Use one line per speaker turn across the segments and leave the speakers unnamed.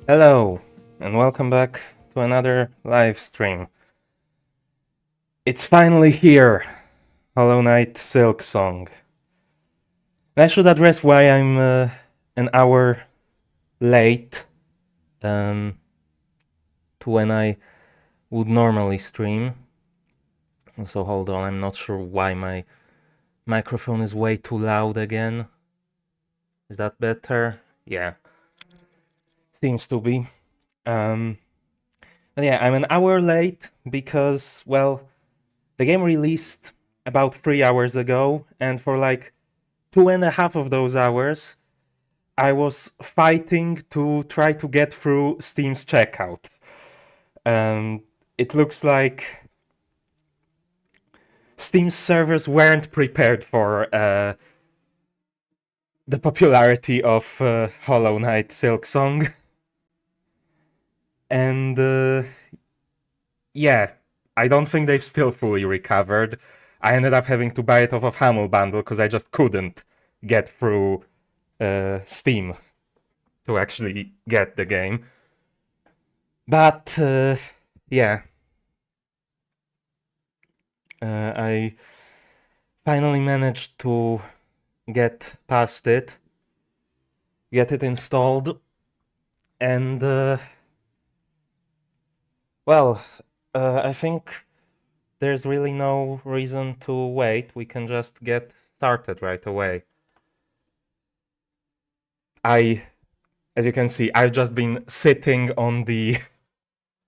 Hello, and welcome back to another live stream. It's finally here, Hollow Knight Silksong. I should address why I'm an hour late to when I would normally stream. So hold on, I'm not sure why my microphone is way too loud again. Is that better? Yeah, seems to be. But yeah, I'm an hour late because, well, the game released about 3 hours ago, and for like 2.5 of those hours, I was fighting to try to get through Steam's checkout. It looks like Steam servers weren't prepared for the popularity of Hollow Knight Silksong. And yeah, I don't think they've still fully recovered. I ended up having to buy it off of Hamel Bundle because I just couldn't get through Steam to actually get the game. But yeah, I finally managed to get past it, get it installed, and well, I think there's really no reason to wait. We can just get started right away. As you can see, I've just been sitting on the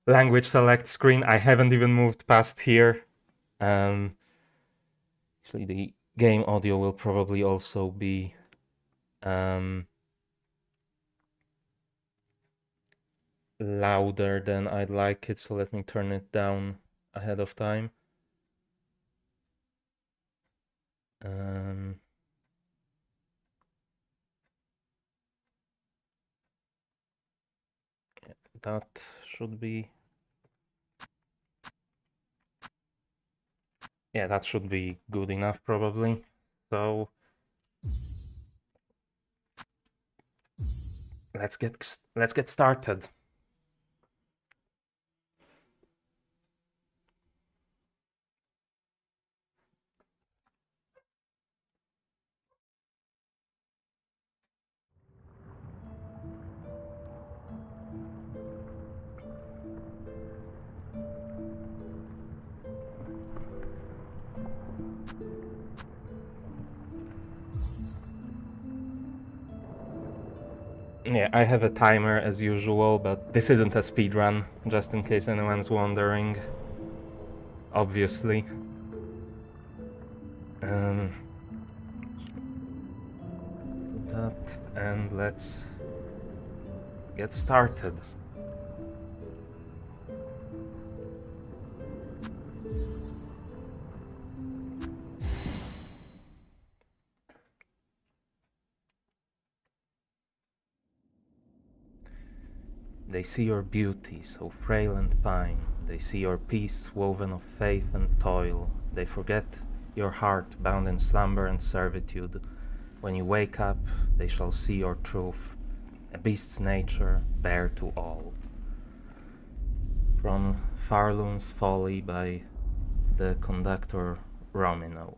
language select screen. I haven't even moved past here. Actually, the game audio will probably also be louder than I'd like it, so let me turn it down ahead of time. That should be... yeah, that should be good enough probably. So let's get started. Yeah, I have a timer as usual, but this isn't a speedrun, just in case anyone's wondering. Obviously. That, and let's get started. They see your beauty, so frail and fine. They see your peace, woven of faith and toil. They forget your heart, bound in slumber and servitude. When you wake up, they shall see your truth, a beast's nature, bare to all. From Farloon's Folly by the conductor Romino.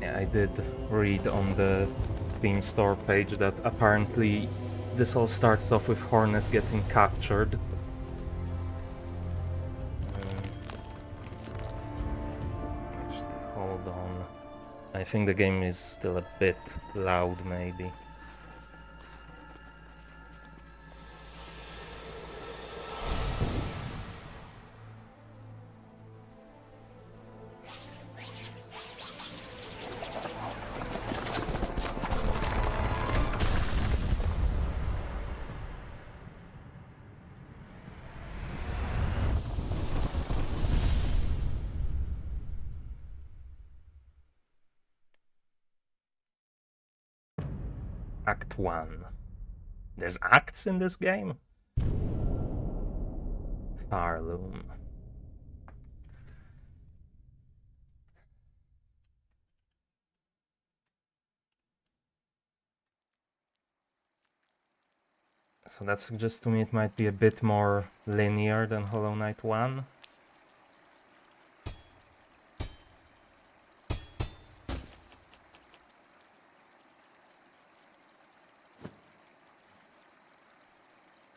Yeah, I did read on the Steam store page that apparently this all starts off with Hornet getting captured. Actually, hold on. I think the game is still a bit loud, maybe. Act 1. There's acts in this game? Farloom. So that suggests to me it might be a bit more linear than Hollow Knight 1.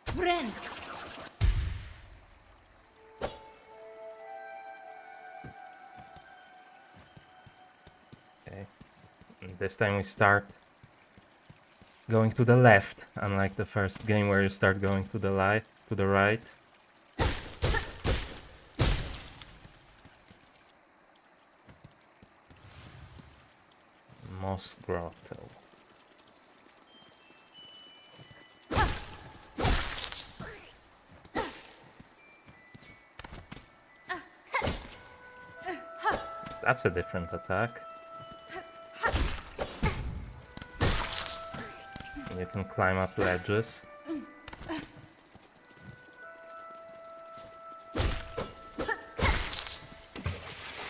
Friend.
Okay. And this time we start going to the left, unlike the first game where you start going to the right. Moss Grotto. That's a different attack. And you can climb up ledges.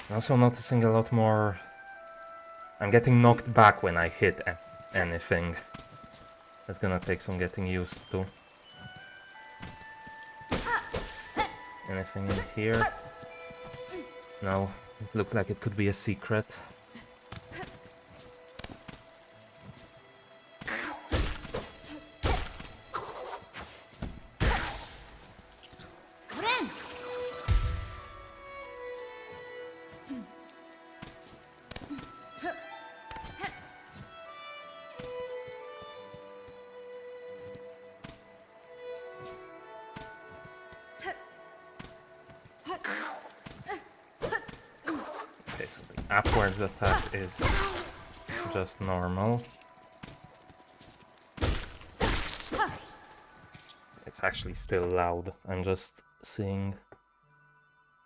I'm also noticing a lot more. I'm getting knocked back when I hit anything. That's gonna take some getting used to. Anything in here? No, it looked like it could be a secret. Okay, so the upwards attack is just normal. It's actually still loud. I'm just seeing.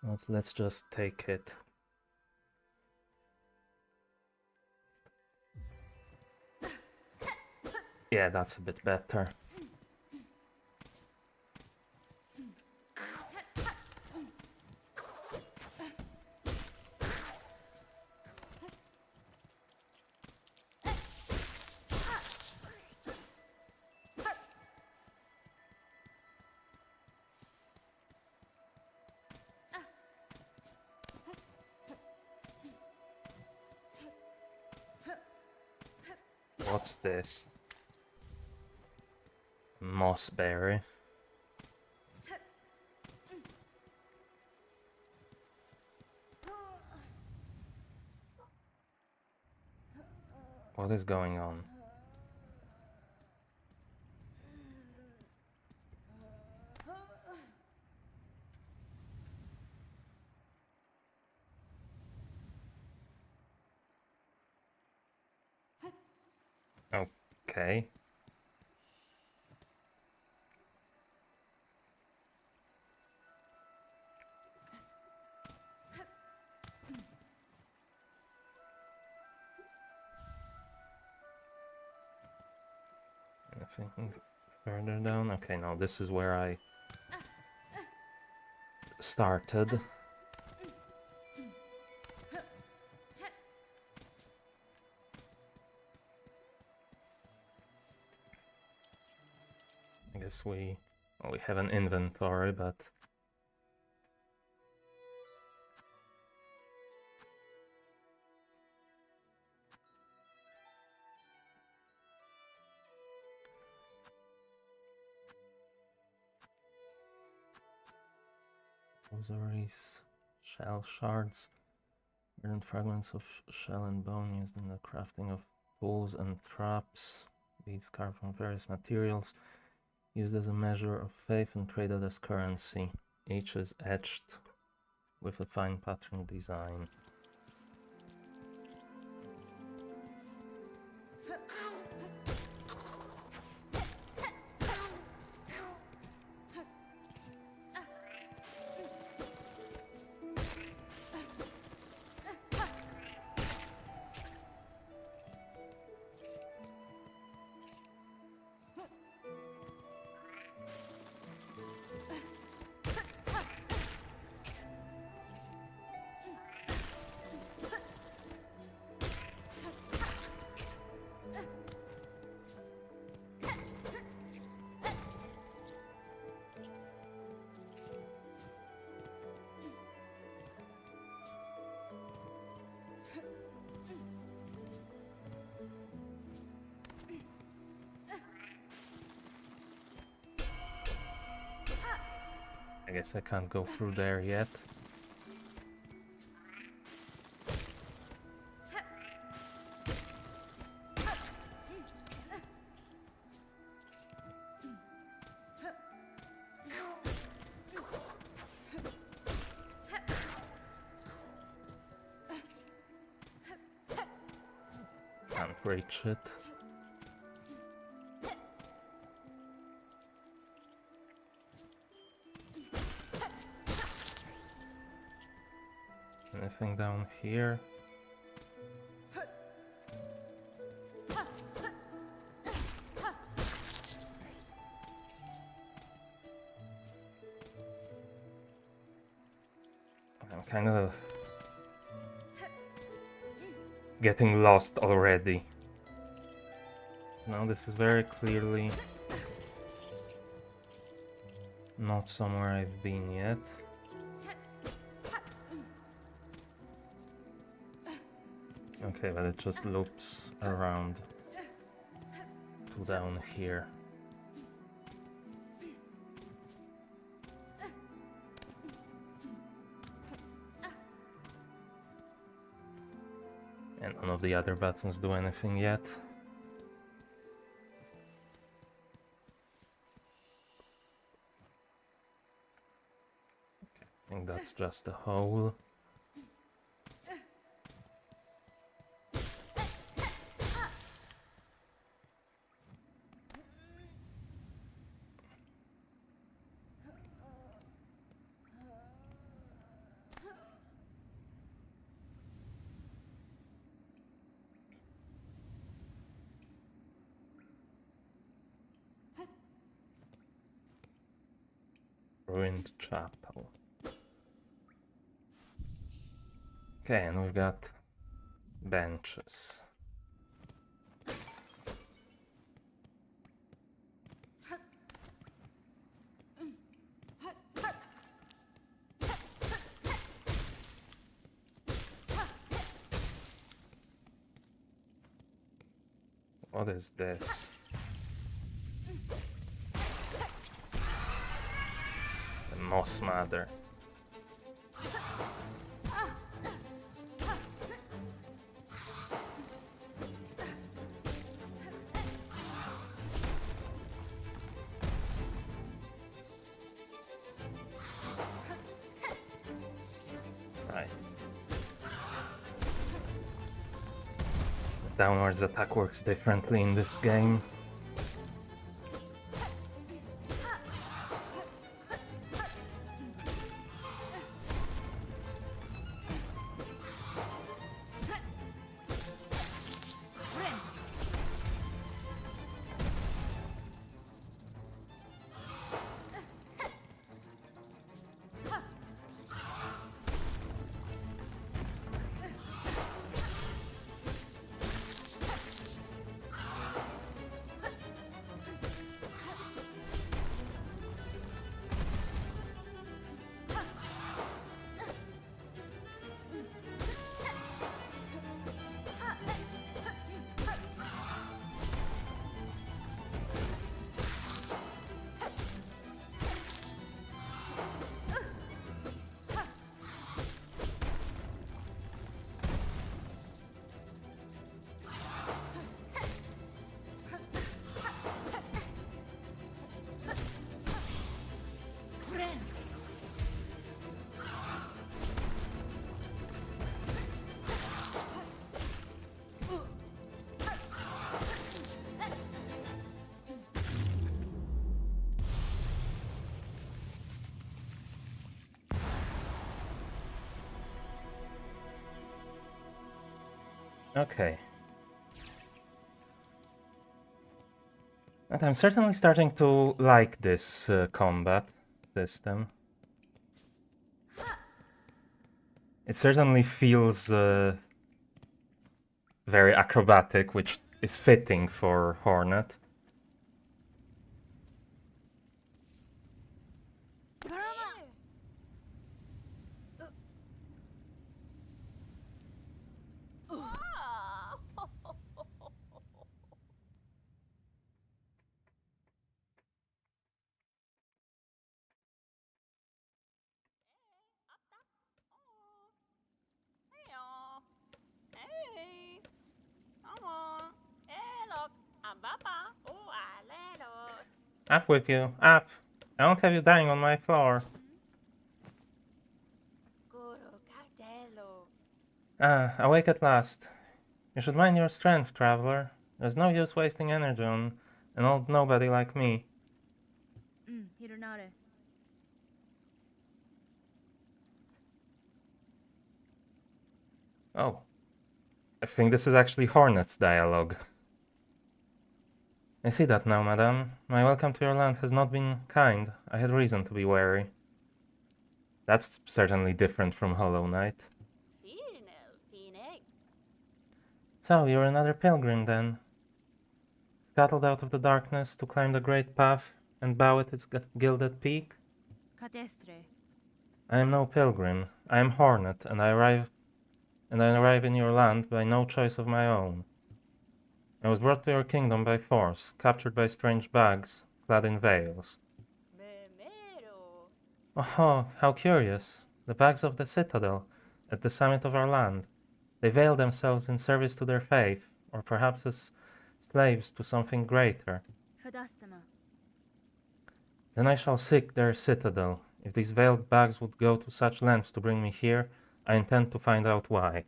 But let's just take it. Yeah, that's a bit better. What's this? Mossberry. What is going on? Okay. Anything further down? Okay, no, this is where I started. I guess we have an inventory, but rosaries, shell shards, verdant fragments of shell and bone used in the crafting of tools and traps. Beads carved from various materials, used as a measure of faith and traded as currency. Each is etched with a fine pattern design. I guess I can't go through there yet. Can't reach it. Anything down here? I'm kind of getting lost already. Now this is very clearly not somewhere I've been yet. Okay, but it just loops around to down here. And none of the other buttons do anything yet. Okay, I think that's just a hole. Ruined chapel. Okay, and we've got benches. What is this? The Moss Mother. Right. The downwards attack works differently in this game. Okay. And I'm certainly starting to like this combat system. It certainly feels very acrobatic, which is fitting for Hornet. Up with you. Up! I won't have you dying on my floor. Ah, awake at last. You should mind your strength, traveler. There's no use wasting energy on an old nobody like me.
Hironare.
Oh. I think this is actually Hornet's dialogue. I see that now, madame. My welcome to your land has not been kind. I had reason to be wary. That's certainly different from Hollow Knight. So, you're another pilgrim, then? Scuttled out of the darkness to climb the great path and bow at its gilded peak?
Catestre.
I am no pilgrim. I am Hornet, and I arrive in your land by no choice of my own. I was brought to your kingdom by force, captured by strange bags, clad in veils. Oh, how curious! The bags of the citadel, at the summit of our land. They veil themselves in service to their faith, or perhaps as slaves to something greater.
Fadastama.
Then I shall seek their citadel. If these veiled bags would go to such lengths to bring me here, I intend to find out why.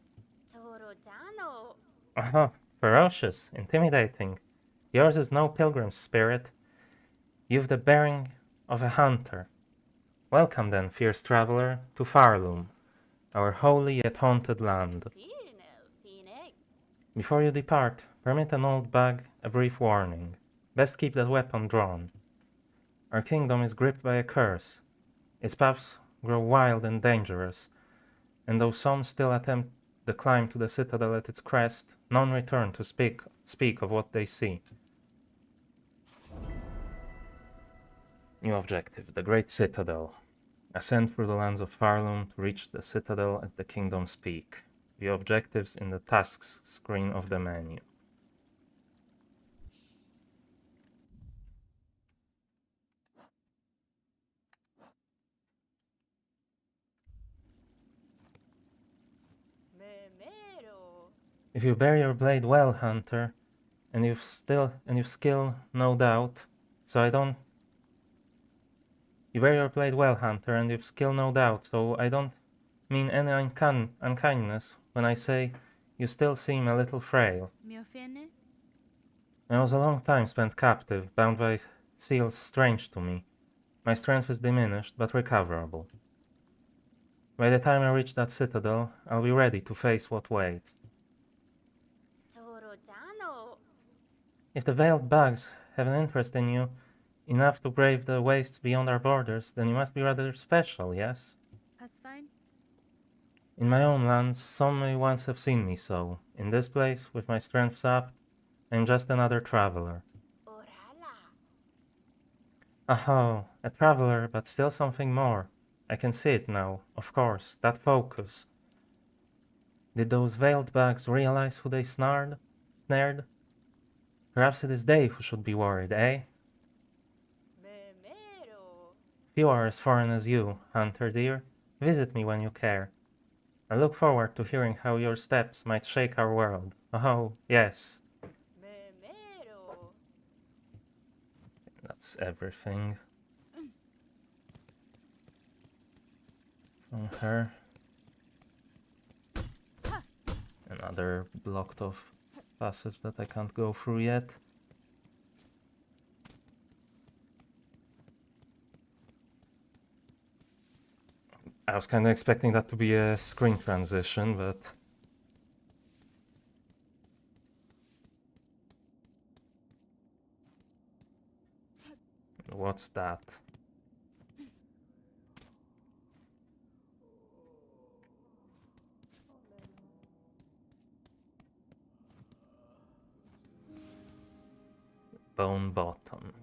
Uh-huh, ferocious, intimidating. Yours is no pilgrim's spirit. You've the bearing of a hunter. Welcome then, fierce traveler, to Farloom, our holy yet haunted land. Before you depart, permit an old bag a brief warning. Best keep that weapon drawn. Our kingdom is gripped by a curse. Its paths grow wild and dangerous, and though some still attempt the climb to the citadel at its crest, none return to speak of what they see. New objective, the Great Citadel. Ascend through the lands of Farloom to reach the citadel at the kingdom's peak. View objectives in the tasks screen of the menu. If you bear your blade well, hunter, and you've skill, no doubt, so I don't. You bear your blade well, hunter, and you've skill, no doubt, so I don't mean any unkindness when I say you still seem a little frail.
Miofene.
I was a long time spent captive, bound by seals strange to me. My strength is diminished, but recoverable. By the time I reach that citadel, I'll be ready to face what waits. If the veiled bugs have an interest in you, enough to brave the wastes beyond our borders, then you must be rather special, yes?
That's fine.
In my own lands, some may once have seen me so. In this place, with my strength sapped, I'm just another traveler. Oh, a traveler, but still something more. I can see it now, of course, that focus. Did those veiled bugs realize who they snared? Perhaps it is they who should be worried, eh? Few are as foreign as you, hunter dear. Visit me when you care. I look forward to hearing how your steps might shake our world. Oh, yes. That's everything. From her. Another blocked off passage that I can't go through yet. I was kind of expecting that to be a screen transition, but... What's that? Bone bottom.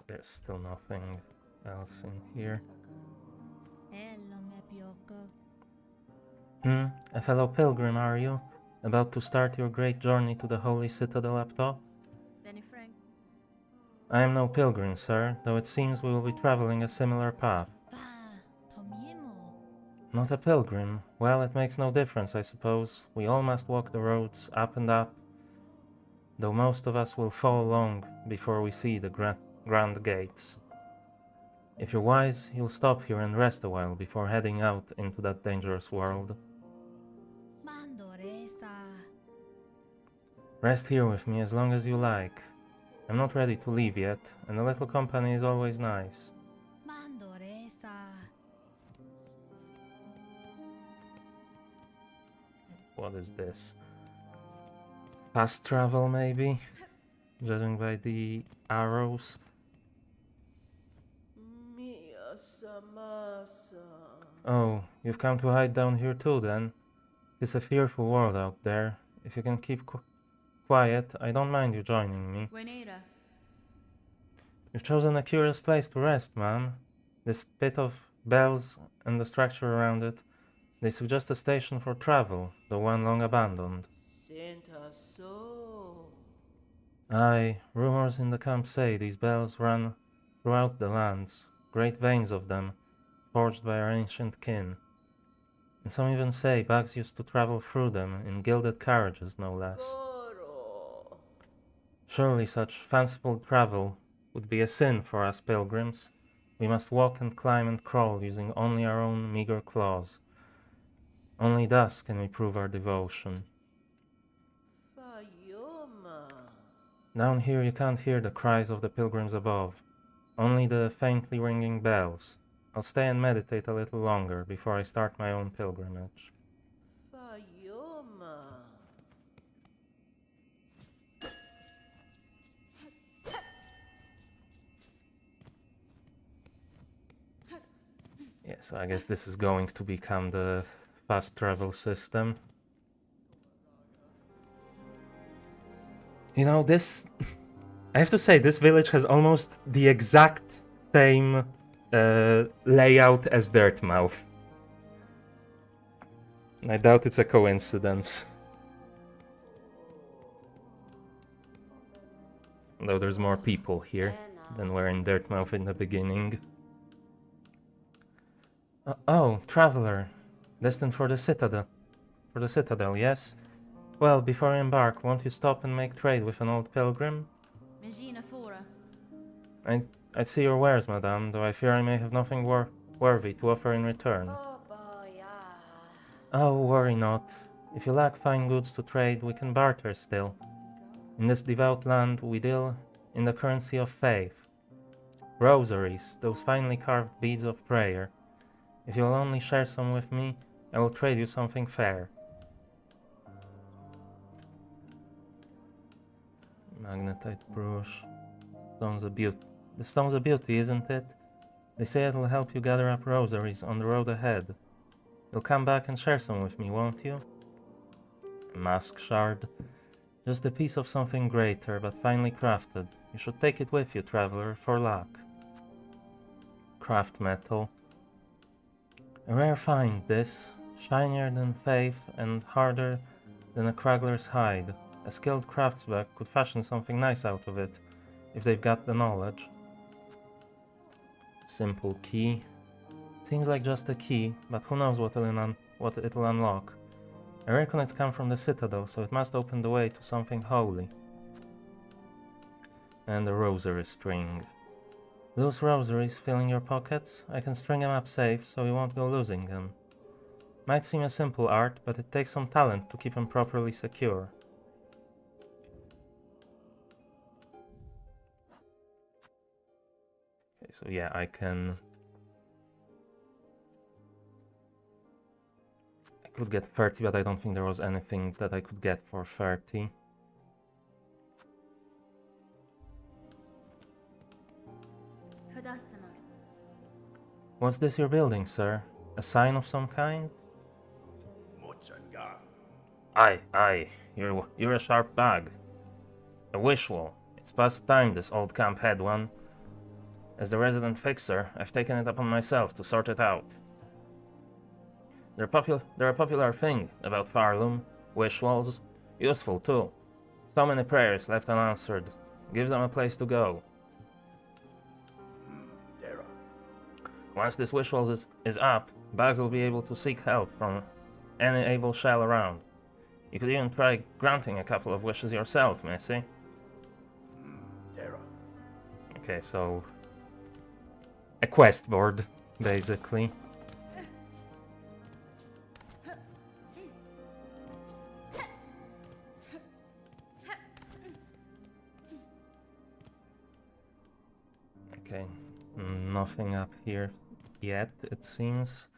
There's still nothing else in here. A fellow pilgrim, are you? About to start your great journey to the holy citadel up top?
Benny Frank.
I am no pilgrim, sir, though it seems we will be traveling a similar path. Not a pilgrim. Well, it makes no difference, I suppose. We all must walk the roads up and up, though most of us will fall long before we see the grand gates. If you're wise, you'll stop here and rest a while before heading out into that dangerous world. Rest here with me as long as you like. I'm not ready to leave yet, and a little company is always nice. What is this? Fast travel, maybe? Judging by the arrows. Oh, you've come to hide down here too, then? It's a fearful world out there. If you can keep quiet, I don't mind you joining me.
Buenera.
You've chosen a curious place to rest, man. This pit of bells and the structure around it, they suggest a station for travel, though one long abandoned. Aye, rumors in the camp say these bells run throughout the lands, great veins of them, forged by our ancient kin. And some even say bugs used to travel through them in gilded carriages, no less. Surely such fanciful travel would be a sin for us pilgrims. We must walk and climb and crawl using only our own meager claws. Only thus can we prove our devotion. Down here you can't hear the cries of the pilgrims above, only the faintly ringing bells. I'll stay and meditate a little longer before I start my own pilgrimage. Yeah, so I guess this is going to become the fast travel system. You know, this... I have to say, this village has almost the exact same layout as Dirtmouth. I doubt it's a coincidence. Though there's more people here than were in Dirtmouth in the beginning. Oh, traveler. Destined for the Citadel. For the Citadel, yes? Well, before I embark, won't you stop and make trade with an old pilgrim?
Megina Fora.
I'd see your wares, madame, though I fear I may have nothing worthy to offer in return. Oh, worry not. If you lack fine goods to trade, we can barter still. In this devout land, we deal in the currency of faith. Rosaries, those finely carved beads of prayer. If you'll only share some with me, I will trade you something fair. Magnetite brush. The stone's a beauty, isn't it? They say it'll help you gather up rosaries on the road ahead. You'll come back and share some with me, won't you? A mask shard. Just a piece of something greater, but finely crafted. You should take it with you, traveler, for luck. Craft metal. A rare find, this. Shinier than faith and harder than a craggler's hide. A skilled craftsman could fashion something nice out of it, if they've got the knowledge. Simple key. Seems like just a key, but who knows what it'll unlock. I reckon it's come from the Citadel, so it must open the way to something holy. And a rosary string. Those rosaries fill in your pockets? I can string them up safe, so you won't go losing them. Might seem a simple art, but it takes some talent to keep them properly secure. Okay, so yeah, I could get 30, but I don't think there was anything that I could get for 30. What's this you're building, sir? A sign of some kind? Aye, you're a sharp bag. A wishful. It's past time this old camp had one. As the resident fixer, I've taken it upon myself to sort it out. They're a popular thing about Farloom, wish walls. Useful too. So many prayers left unanswered. Gives them a place to go. Once this wish wall is up, Bugs will be able to seek help from any able shell around. You could even try granting a couple of wishes yourself, Missy.
Terra.
Okay, so a quest board, basically. Okay, nothing up here yet, it seems.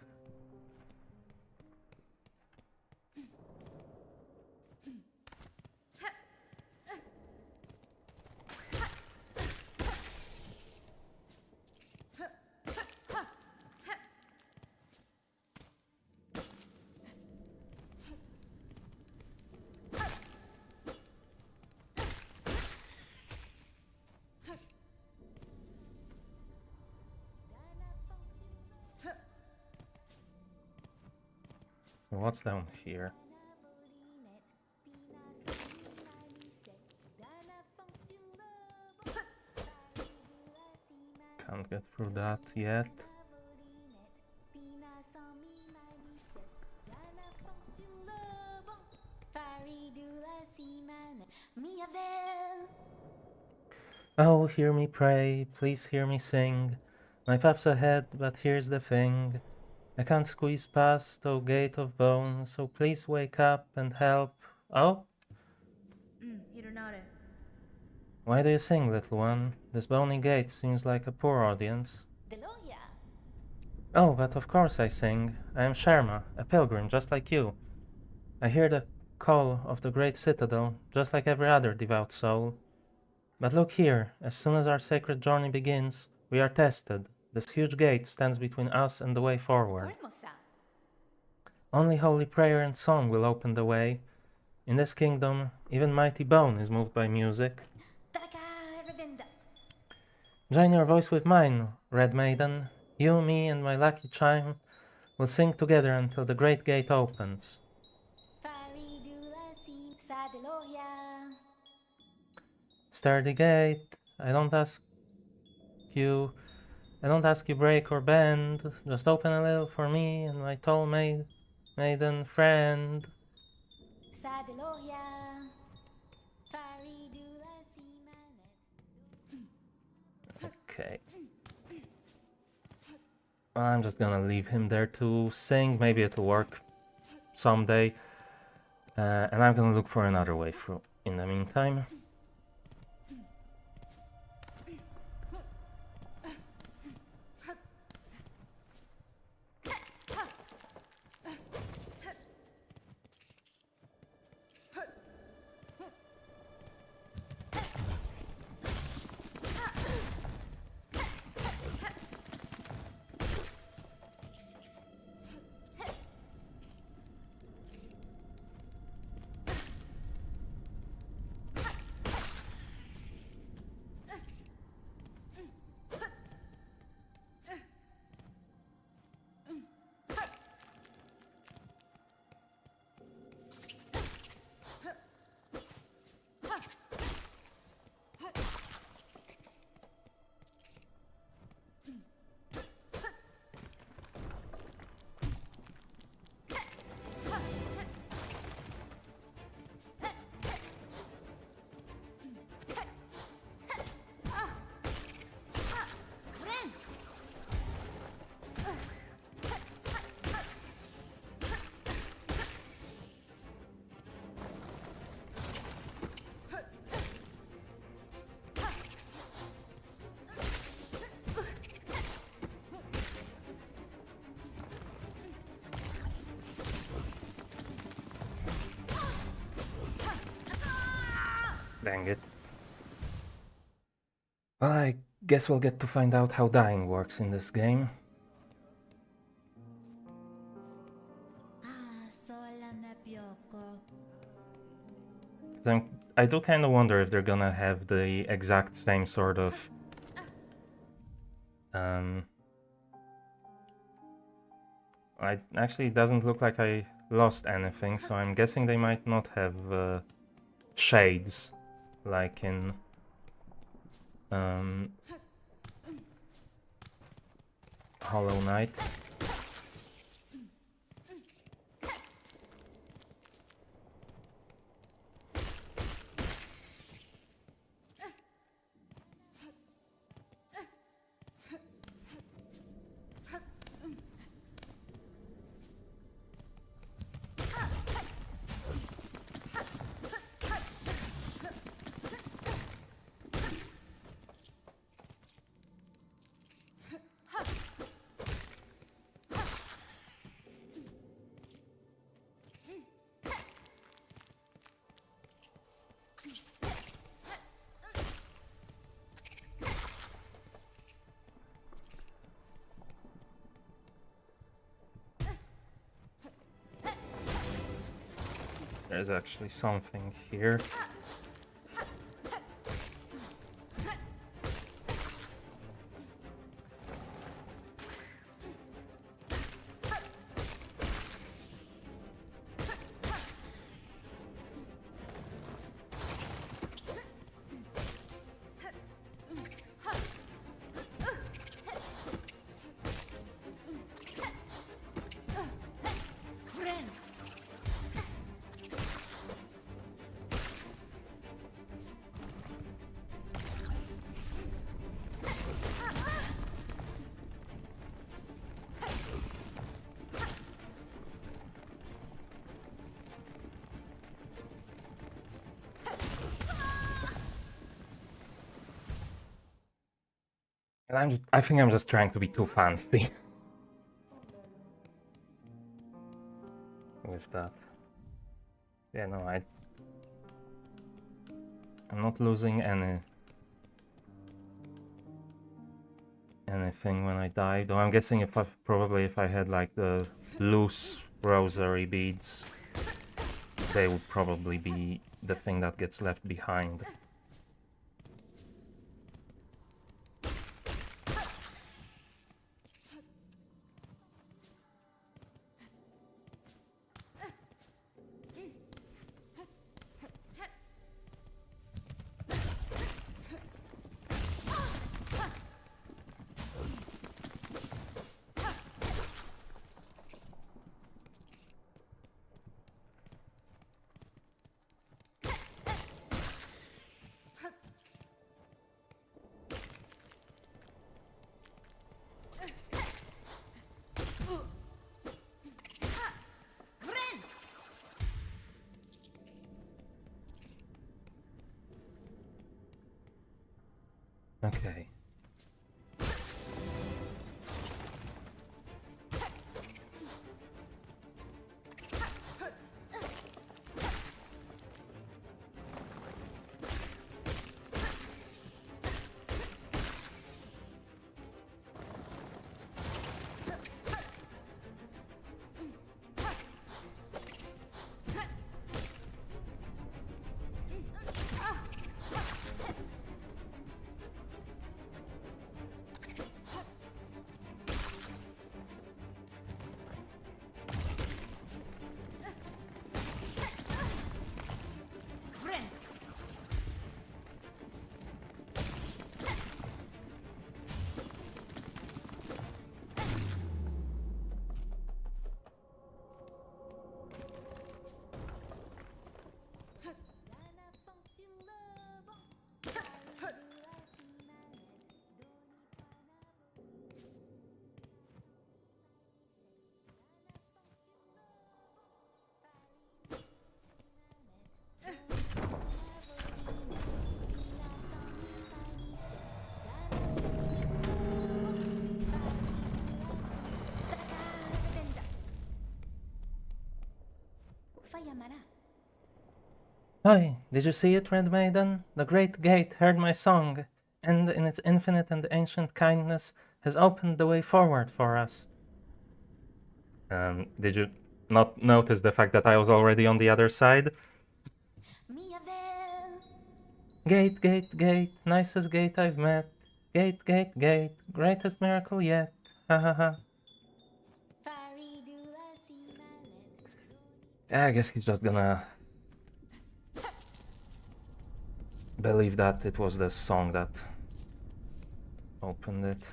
What's down here? Can't get through that yet. Oh, hear me pray, please hear me sing. My path's ahead, but here's the thing. I can't squeeze past, oh gate of bone, so please wake up and help. Oh?
Hironare.
Why do you sing, little one? This bony gate seems like a poor audience.
Deloria.
Oh, but of course I sing. I am Sharma, a pilgrim just like you. I hear the call of the great citadel, just like every other devout soul. But look here, as soon as our sacred journey begins, we are tested. This huge gate stands between us and the way forward.
Orimosa.
Only holy prayer and song will open the way. In this kingdom, even mighty bone is moved by music.
Taka Ravenda.
Join your voice with mine, Red Maiden. You, me, and my lucky chime will sing together until the great gate opens.
Faridula si sa Deloria.
Sturdy gate, I don't ask you break or bend. Just open a little for me and my tall maiden friend.
Sa Deloria. Faridula si manet.
Okay. I'm just gonna leave him there to sing. Maybe it'll work someday. And I'm gonna look for another way through in the meantime. Dang it. Well, I guess we'll get to find out how dying works in this game.
Sola na pioko.
'Cause I do kind of wonder if they're gonna have the exact same sort of actually, it doesn't look like I lost anything, so I'm guessing they might not have shades like in Hollow Knight. There's actually something here. And I think I'm just trying to be too fancy with that. Yeah, no, I'm not losing anything when I die. Though I'm guessing if I had like the loose rosary beads, they would probably be the thing that gets left behind. Okay. Hi, did you see it, Red Maiden? The great gate heard my song, and in its infinite and ancient kindness has opened the way forward for us. Did you not notice the fact that I was already on the other side? Gate, gate, gate, nicest gate I've met. Gate, gate, gate, greatest miracle yet. Ha ha ha. I guess he's just gonna believe that it was the song that opened it.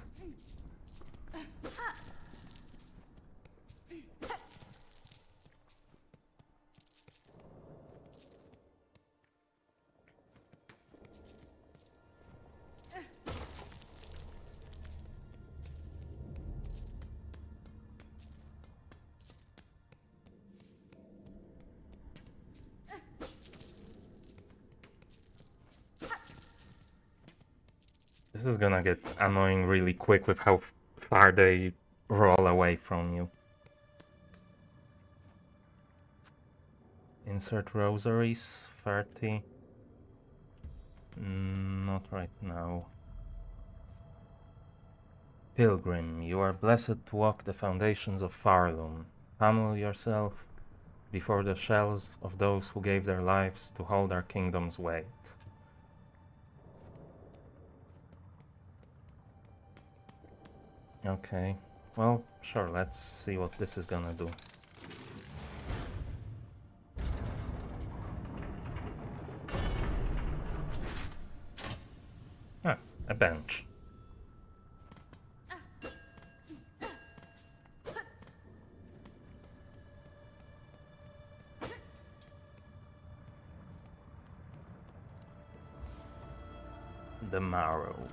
This is gonna get annoying really quick with how far they roll away from you. Insert rosaries, 30. Not right now. Pilgrim, you are blessed to walk the foundations of Farlum. Humble yourself before the shells of those who gave their lives to hold our kingdom's weight. Okay, well, sure, let's see what this is gonna do. Ah, a bench. The marrow.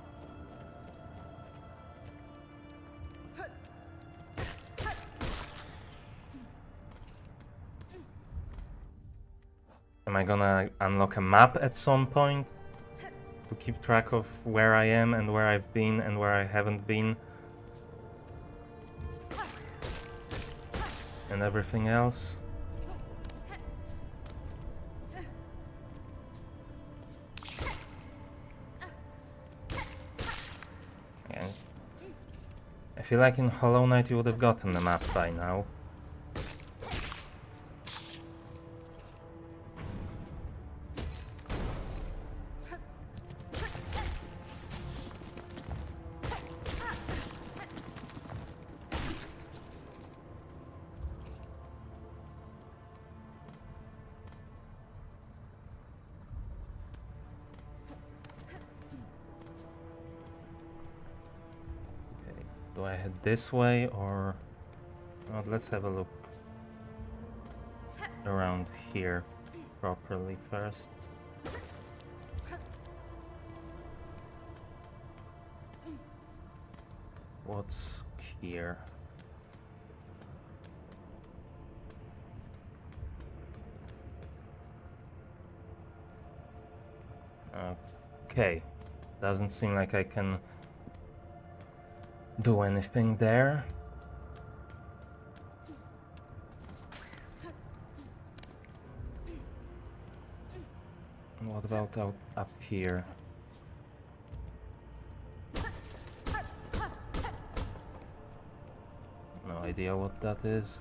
Am I gonna unlock a map at some point to keep track of where I am and where I've been and where I haven't been? And everything else? Yeah. I feel like in Hollow Knight you would have gotten the map by now. Do I head this way or... Oh, let's have a look around here properly first. What's here? Okay, doesn't seem like I can do anything there. What about out up here? No idea what that is.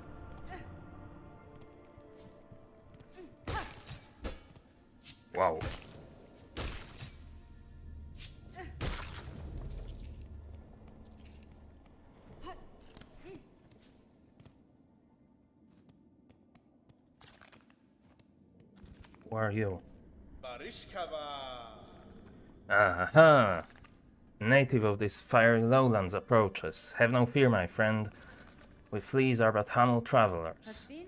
Wow. Who are you? Aha! Native of these fiery lowlands approaches. Have no fear, my friend. We fleas are but humble travelers.
Has been?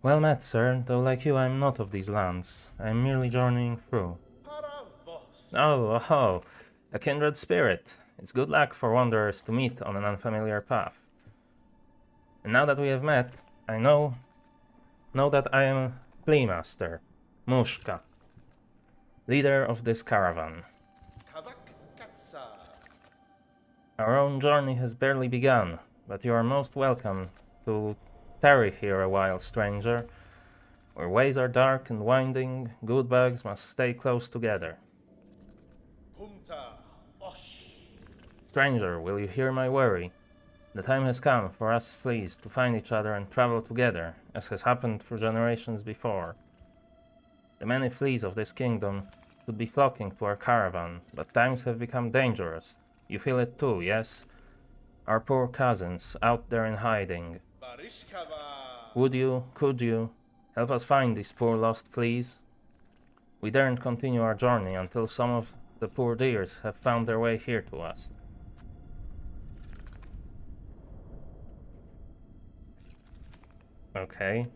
Well met, sir. Though like you, I am not of these lands. I am merely journeying through. Oh, a kindred spirit. It's good luck for wanderers to meet on an unfamiliar path. And now that we have met, I know that I am Flea Master, Mushka, leader of this caravan. Our own journey has barely begun, but you are most welcome to tarry here a while, stranger. Where ways are dark and winding, good bugs must stay close together. Stranger, will you hear my worry? The time has come for us fleas to find each other and travel together, as has happened for generations before. The many fleas of this kingdom should be flocking to our caravan, but times have become dangerous. You feel it too, yes? Our poor cousins, out there in hiding. Could you, help us find these poor lost fleas? We daren't continue our journey until some of the poor dears have found their way here to us. Okay.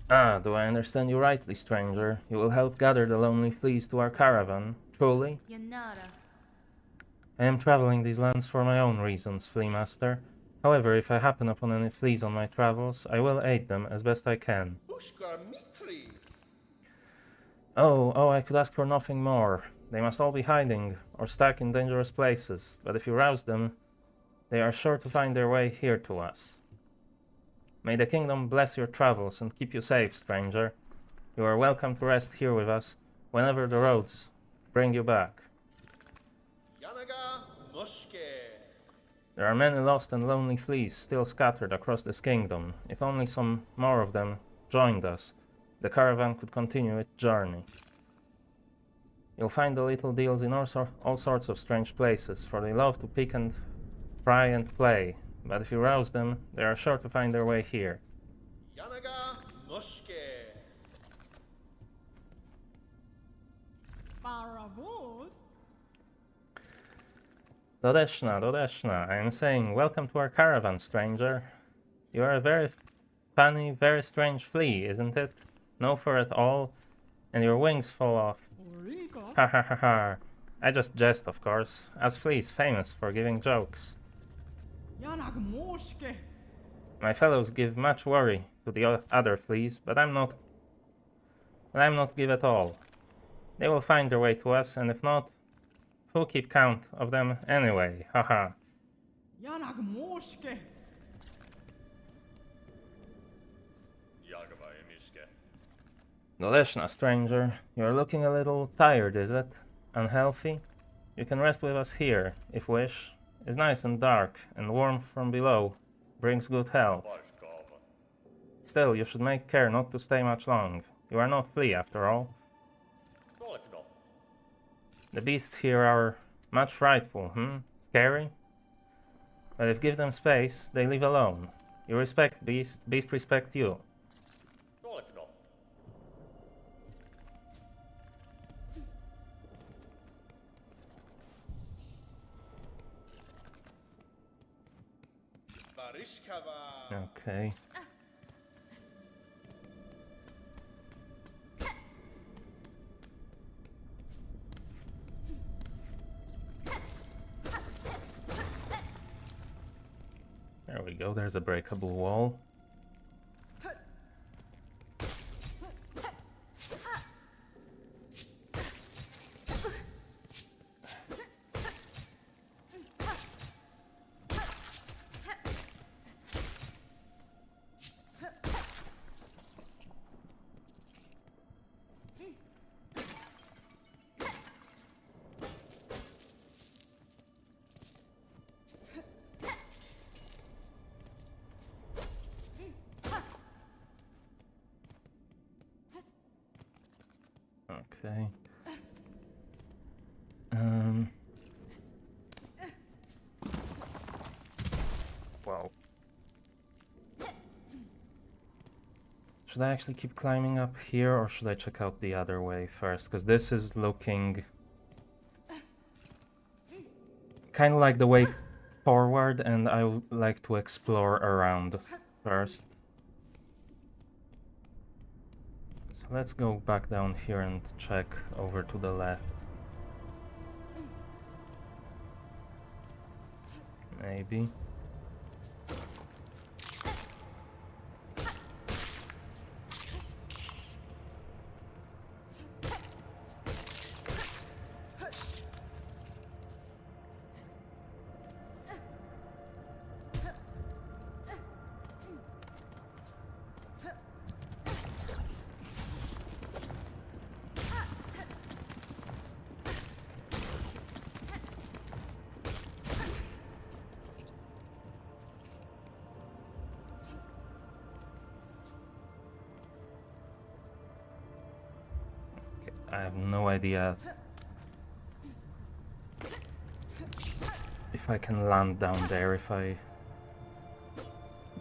Ah, do I understand you rightly, stranger? You will help gather the lonely fleas to our caravan, truly?
Yanara.
I am traveling these lands for my own reasons, Flea Master. However, if I happen upon any fleas on my travels, I will aid them as best I can.
Ushka Mitri.
Oh, I could ask for nothing more. They must all be hiding or stuck in dangerous places, but if you rouse them, they are sure to find their way here to us. May the kingdom bless your travels and keep you safe, stranger. You are welcome to rest here with us whenever the roads bring you back.
Yanaga Muske.
There are many lost and lonely fleas still scattered across this kingdom. If only some more of them joined us, the caravan could continue its journey. You'll find the little deals in all sorts of strange places, for they love to pick and pry and play. But if you rouse them, they are sure to find their way here.
Yanaga Muske.
Paravos.
Dodeshna, I am saying, welcome to our caravan, stranger. You are a very funny, very strange flea, isn't it? No fur at all, and your wings fall off.
Origa.
Ha ha ha ha. I just jest, of course, as fleas famous for giving jokes.
Yanag Moshke.
My fellows give much worry to the other fleas, but I'm not give at all. They will find their way to us, and if not, who'll keep count of them anyway? Haha.
Yanag Moshke.
Yagava Emiske.
Goleshna, stranger, you're looking a little tired, is it? Unhealthy? You can rest with us here, if wish. It's nice and dark, and warmth from below brings good health.
Barskava.
Still, you should make care not to stay much long. You are not flea, after all.
Golekno.
The beasts here are much frightful, Scary? But if give them space, they leave alone. You respect beast respect you.
Golekno. Barishkava.
Okay. There we go, there's a breakable wall. Okay. Wow. Should I actually keep climbing up here, or should I check out the other way first? Because this is looking kind of like the way forward, and I would like to explore around first. So let's go back down here and check over to the left. Maybe. I have no idea if I can land down there if I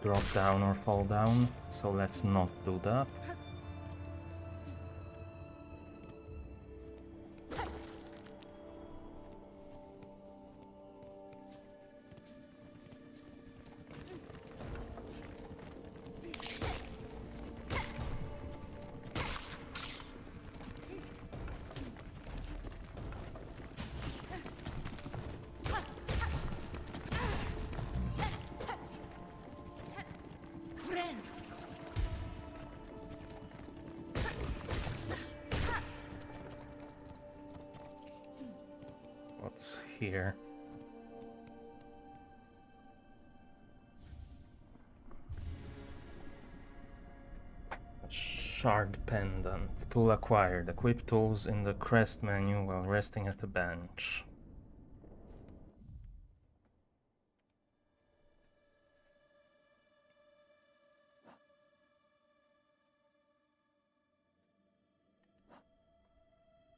drop down or fall down, so let's not do that. here. Shard pendant. Tool acquired. Equip tools in the crest menu while resting at the bench.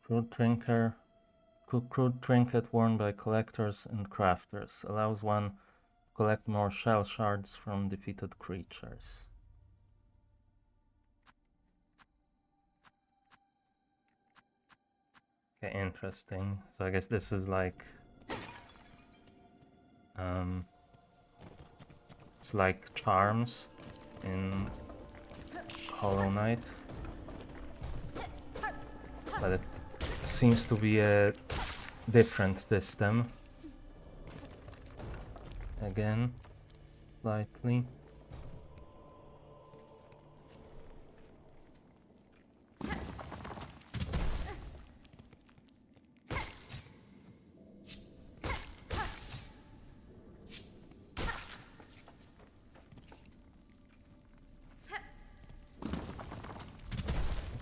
Crude trinket worn by collectors and crafters. Allows one to collect more shell shards from defeated creatures. Okay, interesting. So I guess this is like it's like charms in Hollow Knight, but it seems to be a different system again, slightly.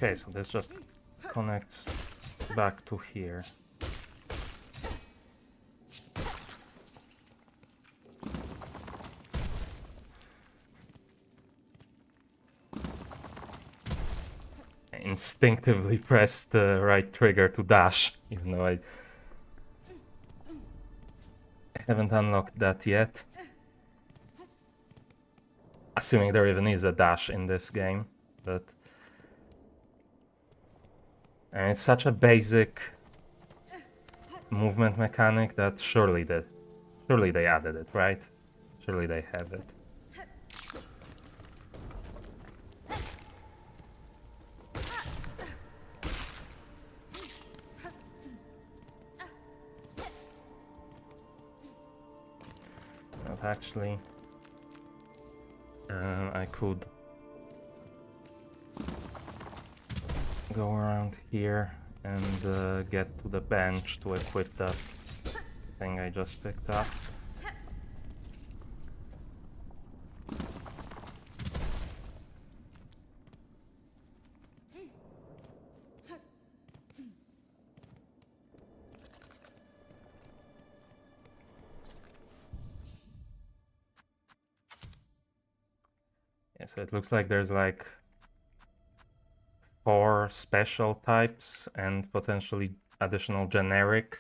Okay, so this just connects back to here. I instinctively pressed the right trigger to dash, even though I haven't unlocked that yet. Assuming there even is a dash in this game, but... And it's such a basic movement mechanic that surely they added it, right? Surely they have it. But actually, I could go around here and get to the bench to equip that thing I just picked up. Yeah, so it looks like there's like 4 special types and potentially additional generic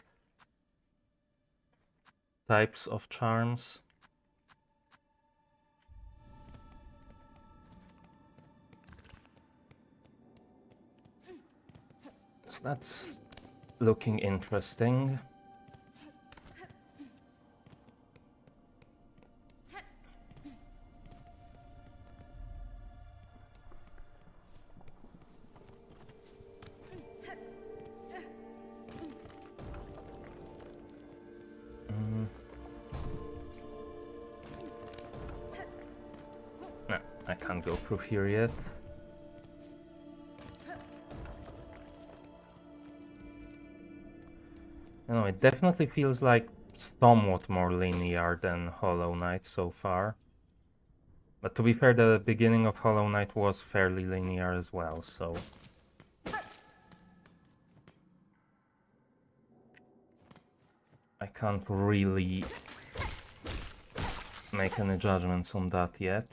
types of charms. So that's looking interesting. No, I can't go through here yet. No, it definitely feels like somewhat more linear than Hollow Knight so far. But to be fair, the beginning of Hollow Knight was fairly linear as well, so... I can't really make any judgments on that yet.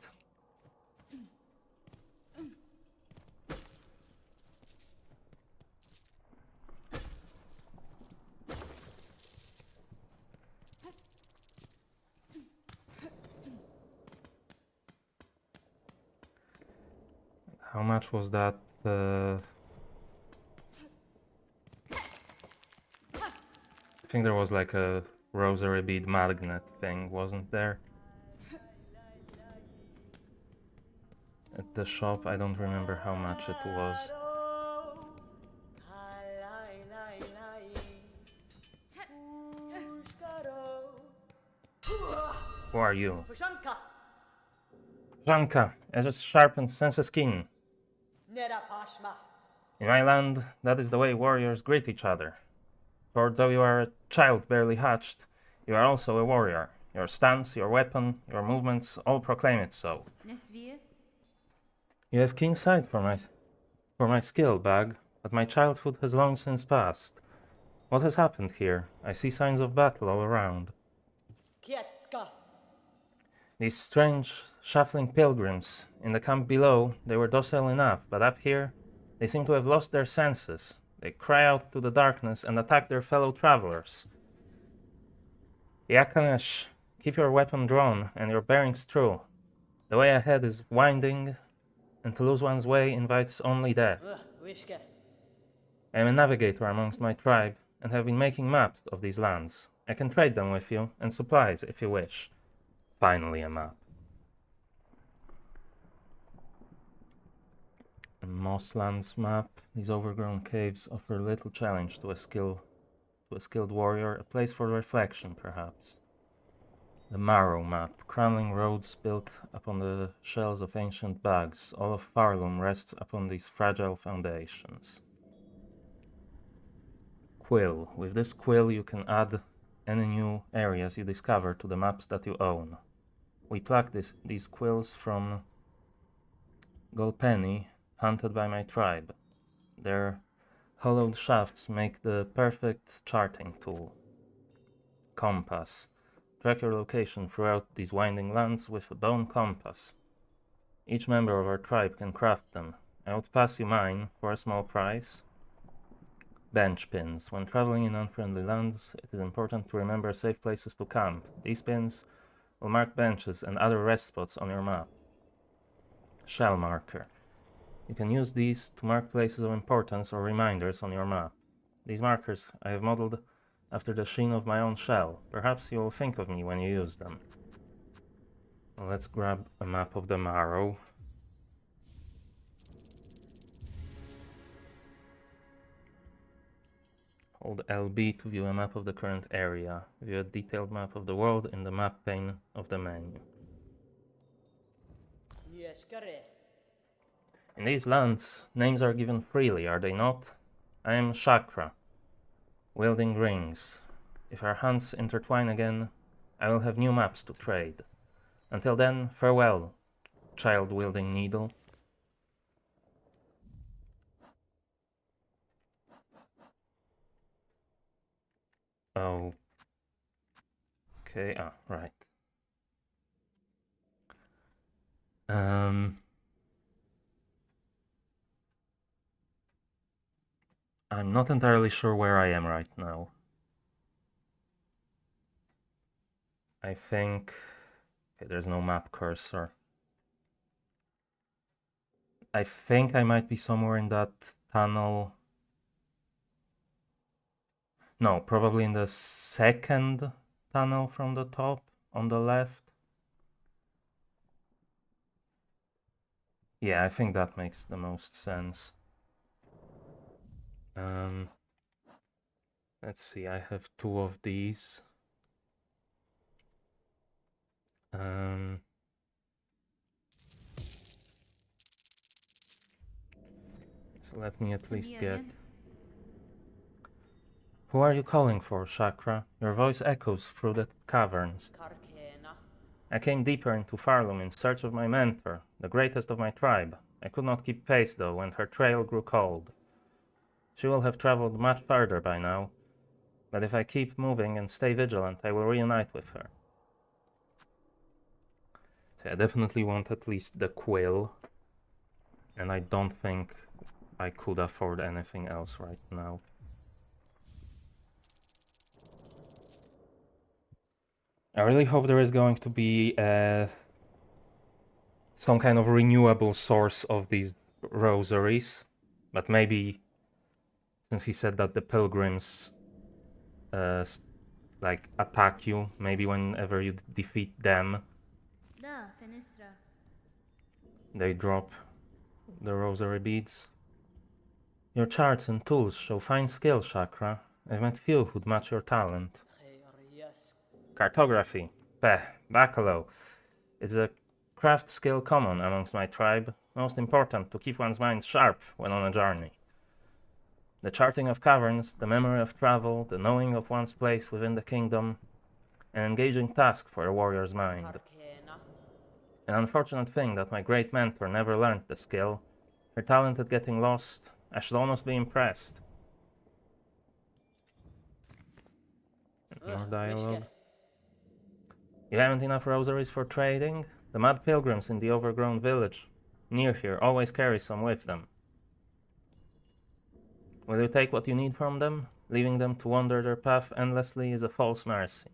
How much was that? I think there was like a rosary bead magnet thing, wasn't there? At the shop, I don't remember how much it was. Who are you? Janka, as a sharpened sense of skin. In my land, that is the way warriors greet each other. For though you are a child barely hatched, you are also a warrior. Your stance, your weapon, your movements all proclaim it so.
Nesvir?
You have keen sight for my skill, Bag, but my childhood has long since passed. What has happened here? I see signs of battle all around.
Kietska.
These strange, shuffling pilgrims. In the camp below, they were docile enough, but up here, they seem to have lost their senses. They cry out to the darkness and attack their fellow travelers. Yakanesh, keep your weapon drawn and your bearings true. The way ahead is winding, and to lose one's way invites only death.
Wishke.
I am a navigator amongst my tribe, and have been making maps of these lands. I can trade them with you, and supplies if you wish. Finally a map. A Mosslands map. These overgrown caves offer little challenge to a skilled warrior, a place for reflection, perhaps. The Marrow map. Crumbling roads built upon the shells of ancient bags. All of Farlum rests upon these fragile foundations. Quill. With this quill you can add any new areas you discover to the maps that you own. We plucked these quills from Golpenny, hunted by my tribe. Their hollowed shafts make the perfect charting tool. Compass. Track your location throughout these winding lands with a bone compass. Each member of our tribe can craft them. I would pass you mine for a small price. Bench pins. When traveling in unfriendly lands, it is important to remember safe places to camp. These pins will mark benches and other rest spots on your map. Shell marker. You can use these to mark places of importance or reminders on your map. These markers I have modeled after the sheen of my own shell. Perhaps you will think of me when you use them. Let's grab a map of the Marrow. Hold LB to view a map of the current area. View a detailed map of the world in the map pane of the menu. In these lands, names are given freely, are they not? I am Chakra, wielding rings. If our hands intertwine again, I will have new maps to trade. Until then, farewell, child-wielding needle. Oh. Okay, right. I'm not entirely sure where I am right now. I think... Okay, there's no map cursor. I think I might be somewhere in that tunnel. No, probably in the second tunnel from the top, on the left. Yeah, I think that makes the most sense. Let's see, I have 2 of these. So let me at least get... Who are you calling for, Chakra? Your voice echoes through the caverns. I came deeper into Farlum in search of my mentor, the greatest of my tribe. I could not keep pace, though, and her trail grew cold. She will have traveled much farther by now, but if I keep moving and stay vigilant, I will reunite with her. So I definitely want at least the quill, and I don't think I could afford anything else right now. I really hope there is going to be some kind of renewable source of these rosaries, but maybe, since he said that the pilgrims like attack you, maybe whenever you defeat them,
Da, Fenestra.
they drop the rosary beads. Your charts and tools show fine skill, Chakra. I've met few who'd match your talent. Cartography. Peh, Bacalo. It's a craft skill common amongst my tribe, most important to keep one's mind sharp when on a journey. The charting of caverns, the memory of travel, the knowing of one's place within the kingdom, an engaging task for a warrior's mind.
Arcana.
An unfortunate thing that my great mentor never learned the skill. Her talent at getting lost, I should almost be impressed. More dialogue. You haven't enough rosaries for trading? The mad pilgrims in the overgrown village near here always carry some with them. Will you take what you need from them? Leaving them to wander their path endlessly is a false mercy.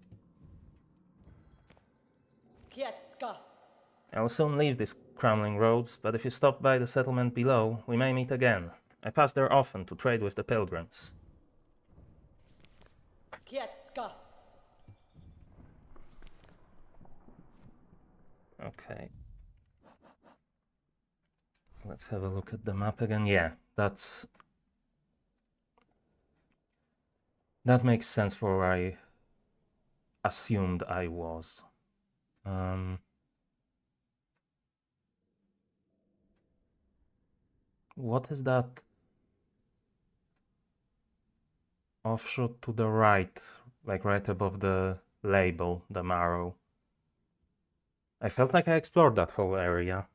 Kietska.
I will soon leave these crumbling roads, but if you stop by the settlement below, we may meet again. I pass there often to trade with the pilgrims.
Kietska.
Okay. Let's have a look at the map again. Yeah, that makes sense for where I assumed I was. What is that offshoot to the right, like right above the label, the marrow? I felt like I explored that whole area.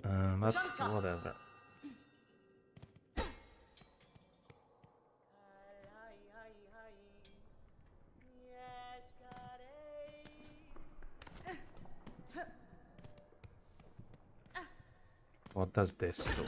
But whatever. What does this do?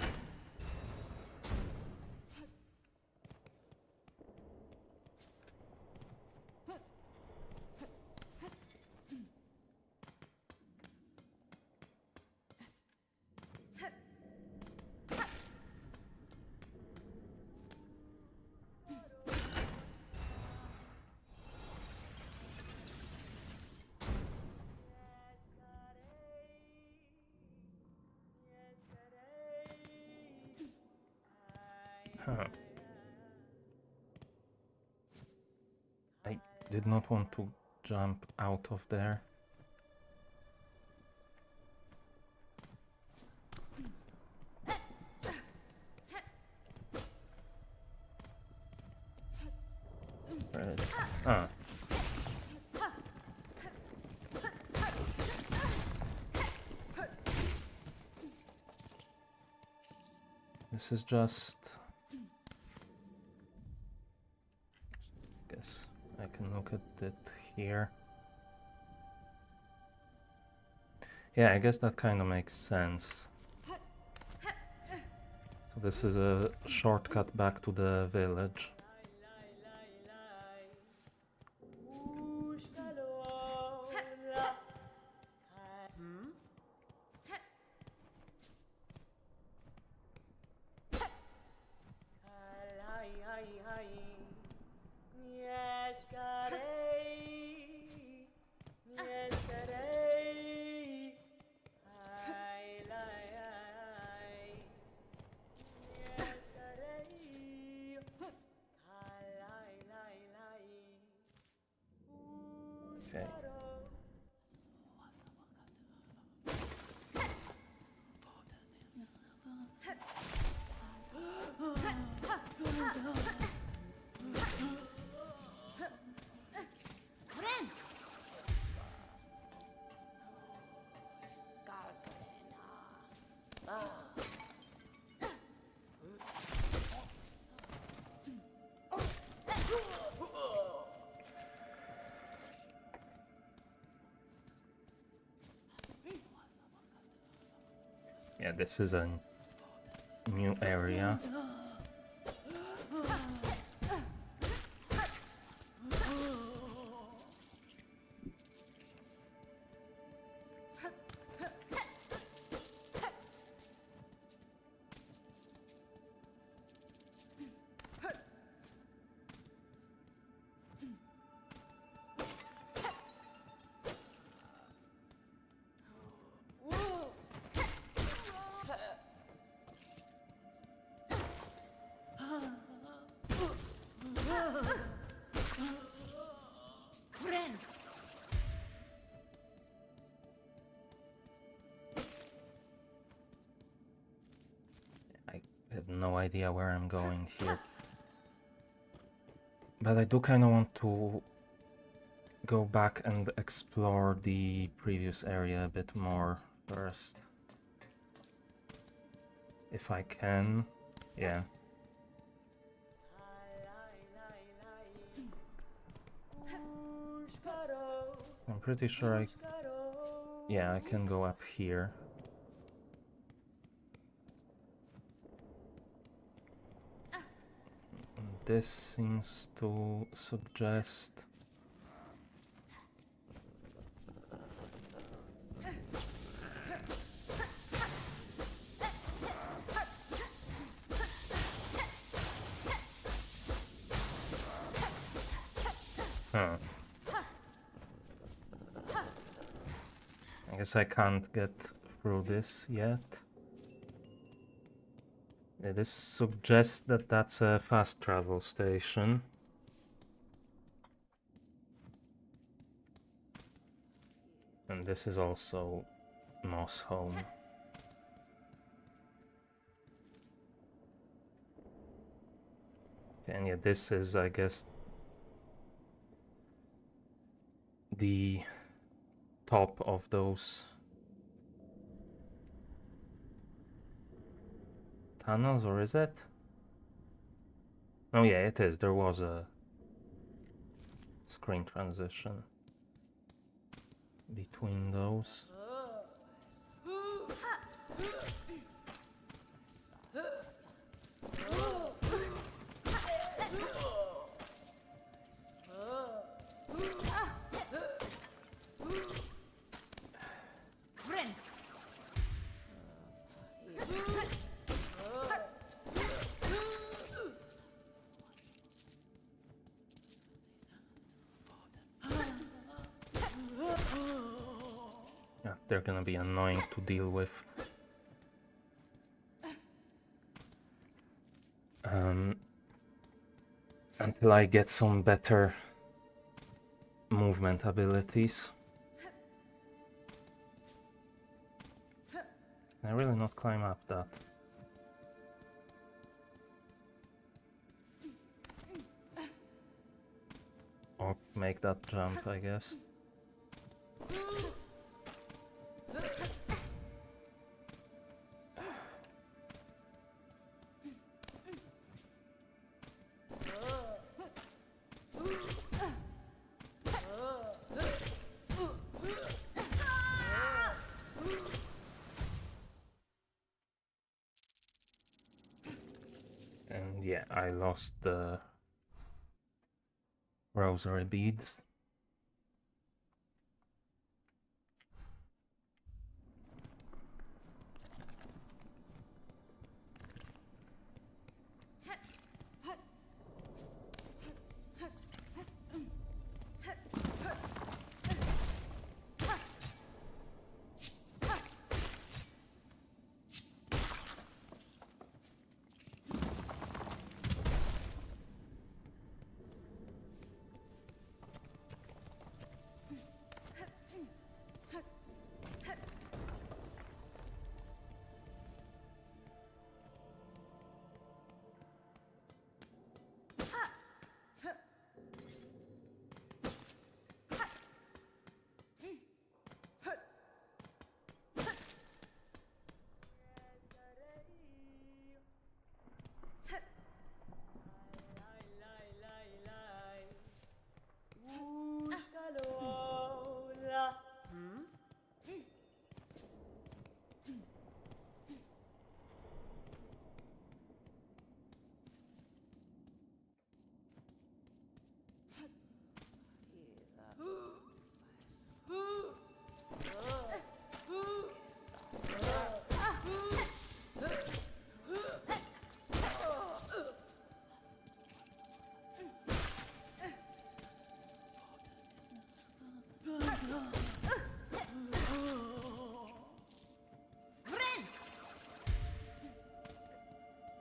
Huh. I did not want to jump out of there. Where is it? Ah. This is just... Guess I can look at it here. Yeah, I guess that kind of makes sense. So this is a shortcut back to the village. Okay. Yeah, this is a new area. have no idea where I'm going here. But I do kind of want to go back and explore the previous area a bit more first. If I can, yeah. I'm pretty sure yeah, I can go up here. And this seems to suggest... Huh. I guess I can't get through this yet. Yeah, this suggests that that's a fast travel station. And this is also Moss Home. And yeah, this is, I guess, the top of those tunnels, or is it? Oh yeah, it is. There was a screen transition between those. Yeah, they're gonna be annoying to deal with. Until I get some better movement abilities. Can I really not climb up that? Or make that jump, I guess. And yeah, I lost the rosary beads.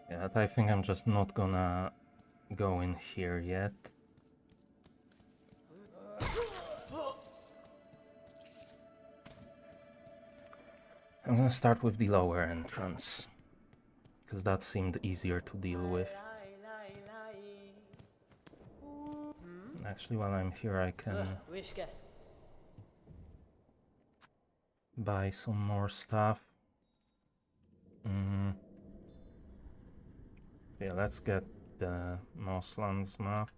Yeah, I think I'm just not gonna go in here yet. I'm gonna start with the lower entrance, because that seemed easier to deal with. Actually, while I'm here, I can
Wishke.
buy some more stuff. Yeah, let's get the Mosslands map.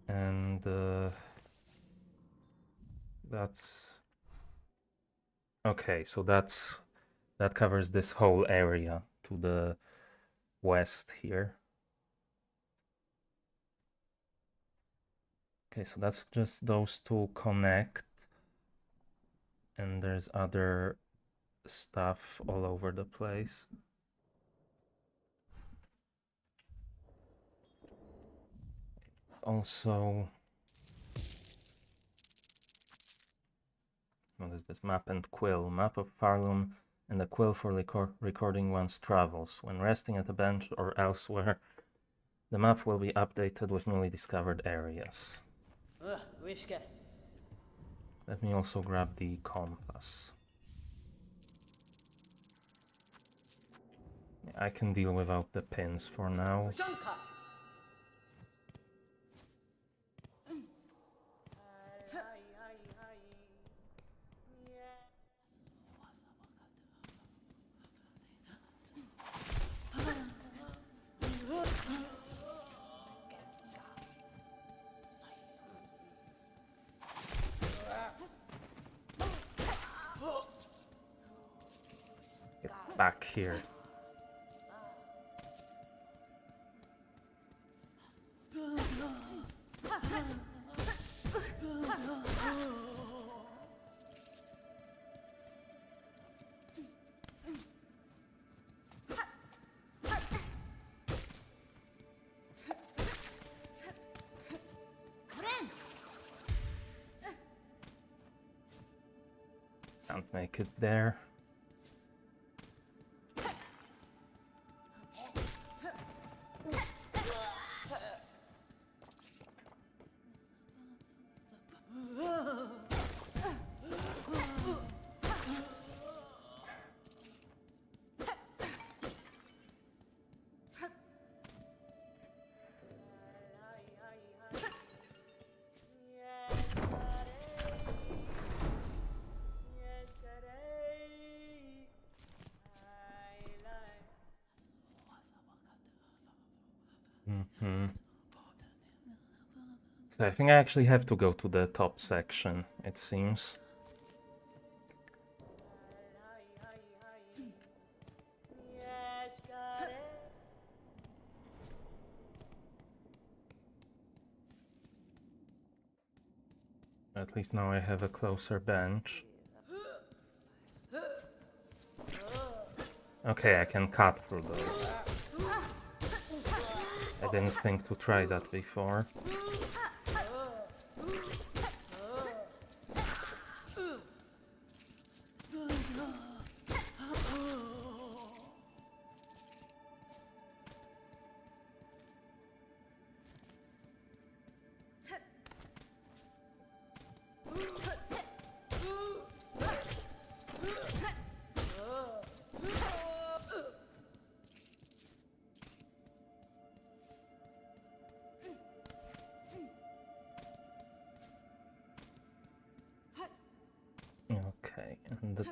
And that's okay, so that covers this whole area to the west here. Okay, so that's just those two connect, and there's other stuff all over the place. Also, what is this? Map and quill. Map of Farlum and a quill for recording one's travels. When resting at a bench or elsewhere, the map will be updated with newly discovered areas.
Wishke.
Let me also grab the compass. I can deal without the pins for now.
Shanka.
Get back here. Can't make it there. So I think I actually have to go to the top section, it seems. At least now I have a closer bench. Okay, I can cut through those. I didn't think to try that before. Okay, and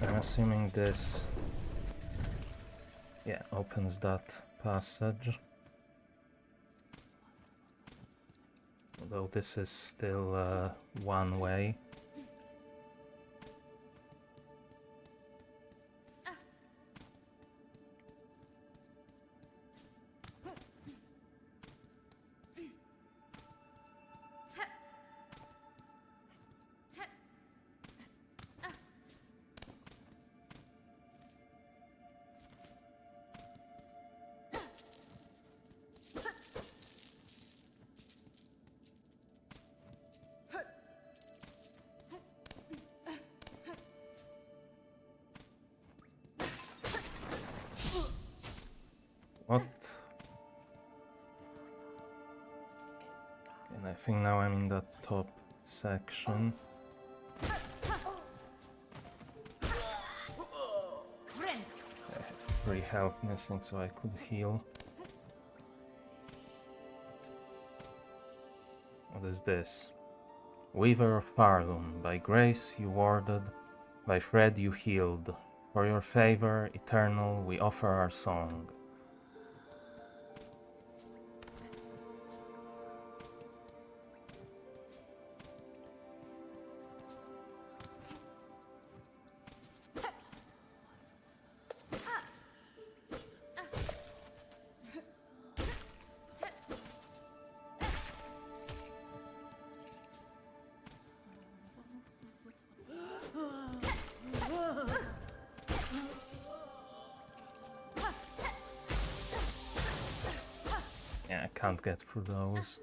I'm assuming this, yeah, opens that passage. Although this is still one way. What? And I think now I'm in the top section. 3 health missing, so I could heal. What is this? Weaver of Farlum, by grace you warded, by Fred you healed. For your favor, eternal, we offer our song. Yeah, I can't get through those.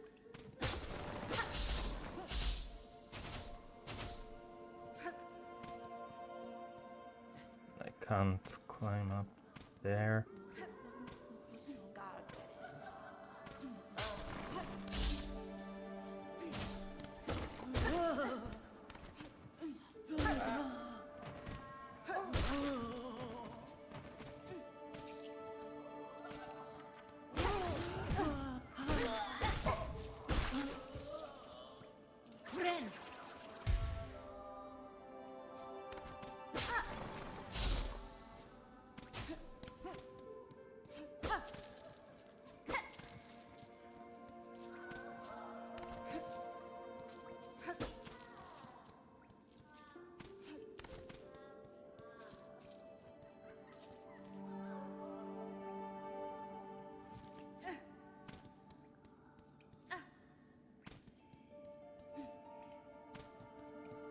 I can't climb up there.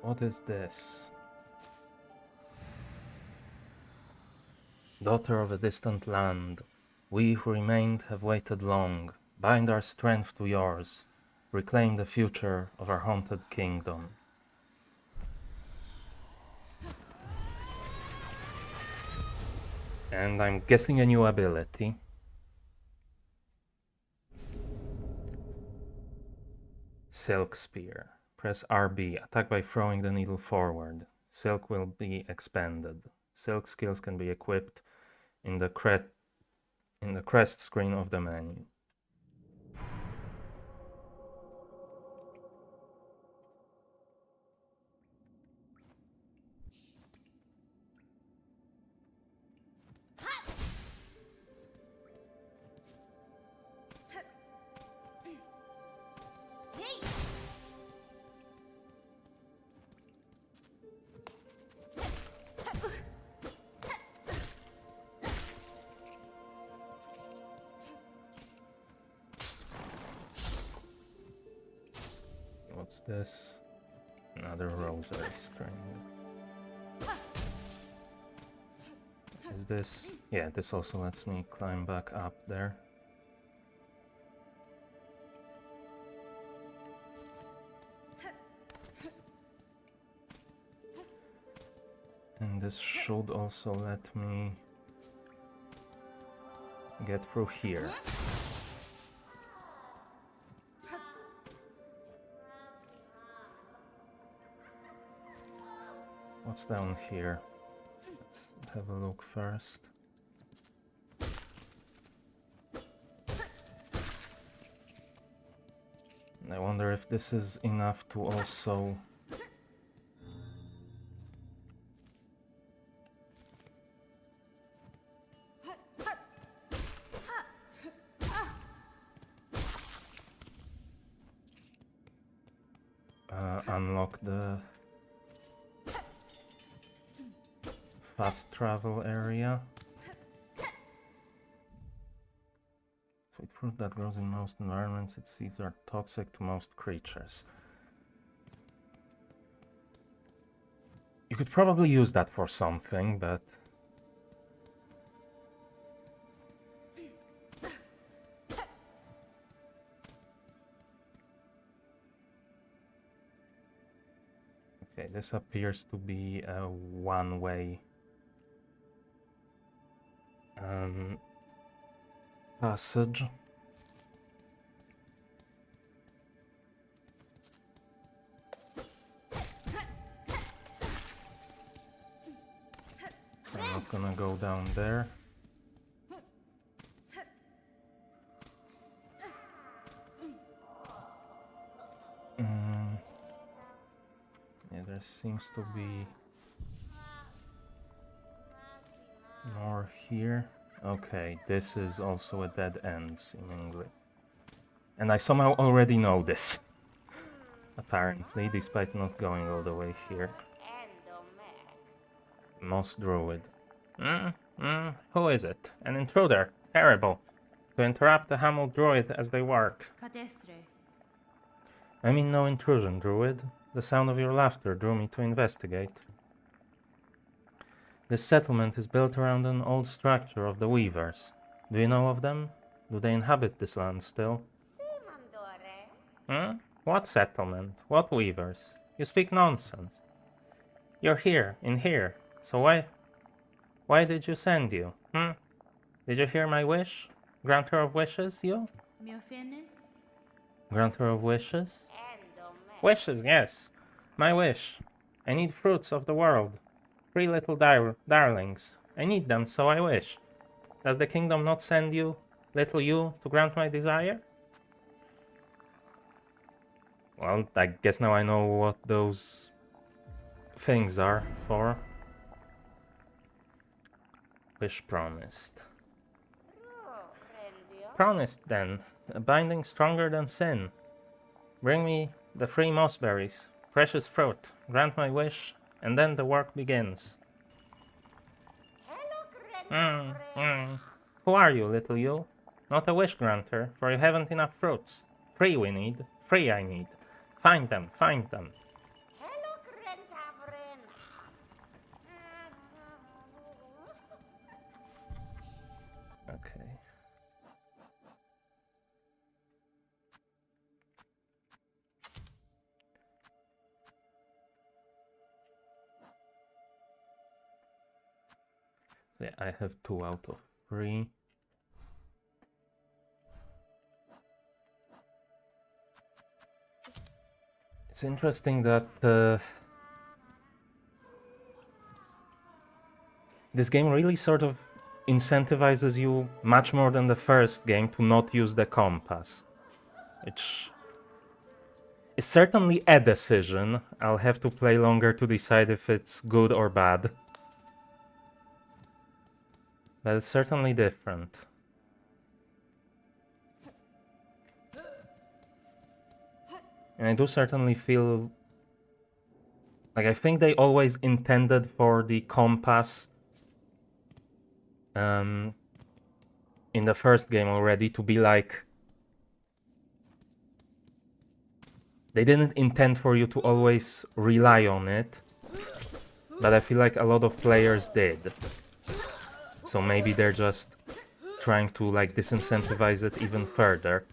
What is this? Daughter of a distant land, we who remained have waited long. Bind our strength to yours. Reclaim the future of our haunted kingdom. And I'm guessing a new ability. Silk Spear. Press RB. Attack by throwing the needle forward. Silk will be expanded. Silk skills can be equipped in the crest screen of the menu. What's this? Another rosary string. Is this? Yeah, this also lets me climb back up there. And this should also let me get through here. What's down here? Let's have a look first. I wonder if this is enough to also unlock the fast travel area. Sweet fruit that grows in most environments, its seeds are toxic to most creatures. You could probably use that for something, but okay, this appears to be a one-way passage. I'm not gonna go down there. seems to be more here. Okay, this is also a dead end, seemingly. And I somehow already know this. Apparently, despite not going all the way here. Moss Druid. Who is it? An intruder. Terrible. To interrupt the Hamel Druid as they work.
Catestre.
I mean no intrusion, Druid. The sound of your laughter drew me to investigate. This settlement is built around an old structure of the Weavers. Do you know of them? Do they inhabit this land still? What settlement? What Weavers? You speak nonsense. You're here, in here. So why did you send you? Did you hear my wish? Granter of wishes, you?
Mi offende?
Granter of wishes? Wishes, yes. My wish. I need fruits of the world. 3 little darlings. I need them, so I wish. Does the kingdom not send you, little you, to grant my desire? Well, I guess now I know what those things are for. Wish promised. Promised, then. A binding stronger than sin. Bring me the 3 mossberries, precious fruit, grant my wish, and then the work begins. Who are you, little you? Not a wish granter, for you haven't enough fruits. 3 we need, 3 I need. Find them, find them. Okay. Yeah, I have 2 out of 3. It's interesting that this game really sort of incentivizes you much more than the first game to not use the compass. Which is certainly a decision. I'll have to play longer to decide if it's good or bad. But it's certainly different. And I do certainly feel like I think they always intended for the compass in the first game already to be like... They didn't intend for you to always rely on it, but I feel like a lot of players did. So maybe they're just trying to like disincentivize it even further.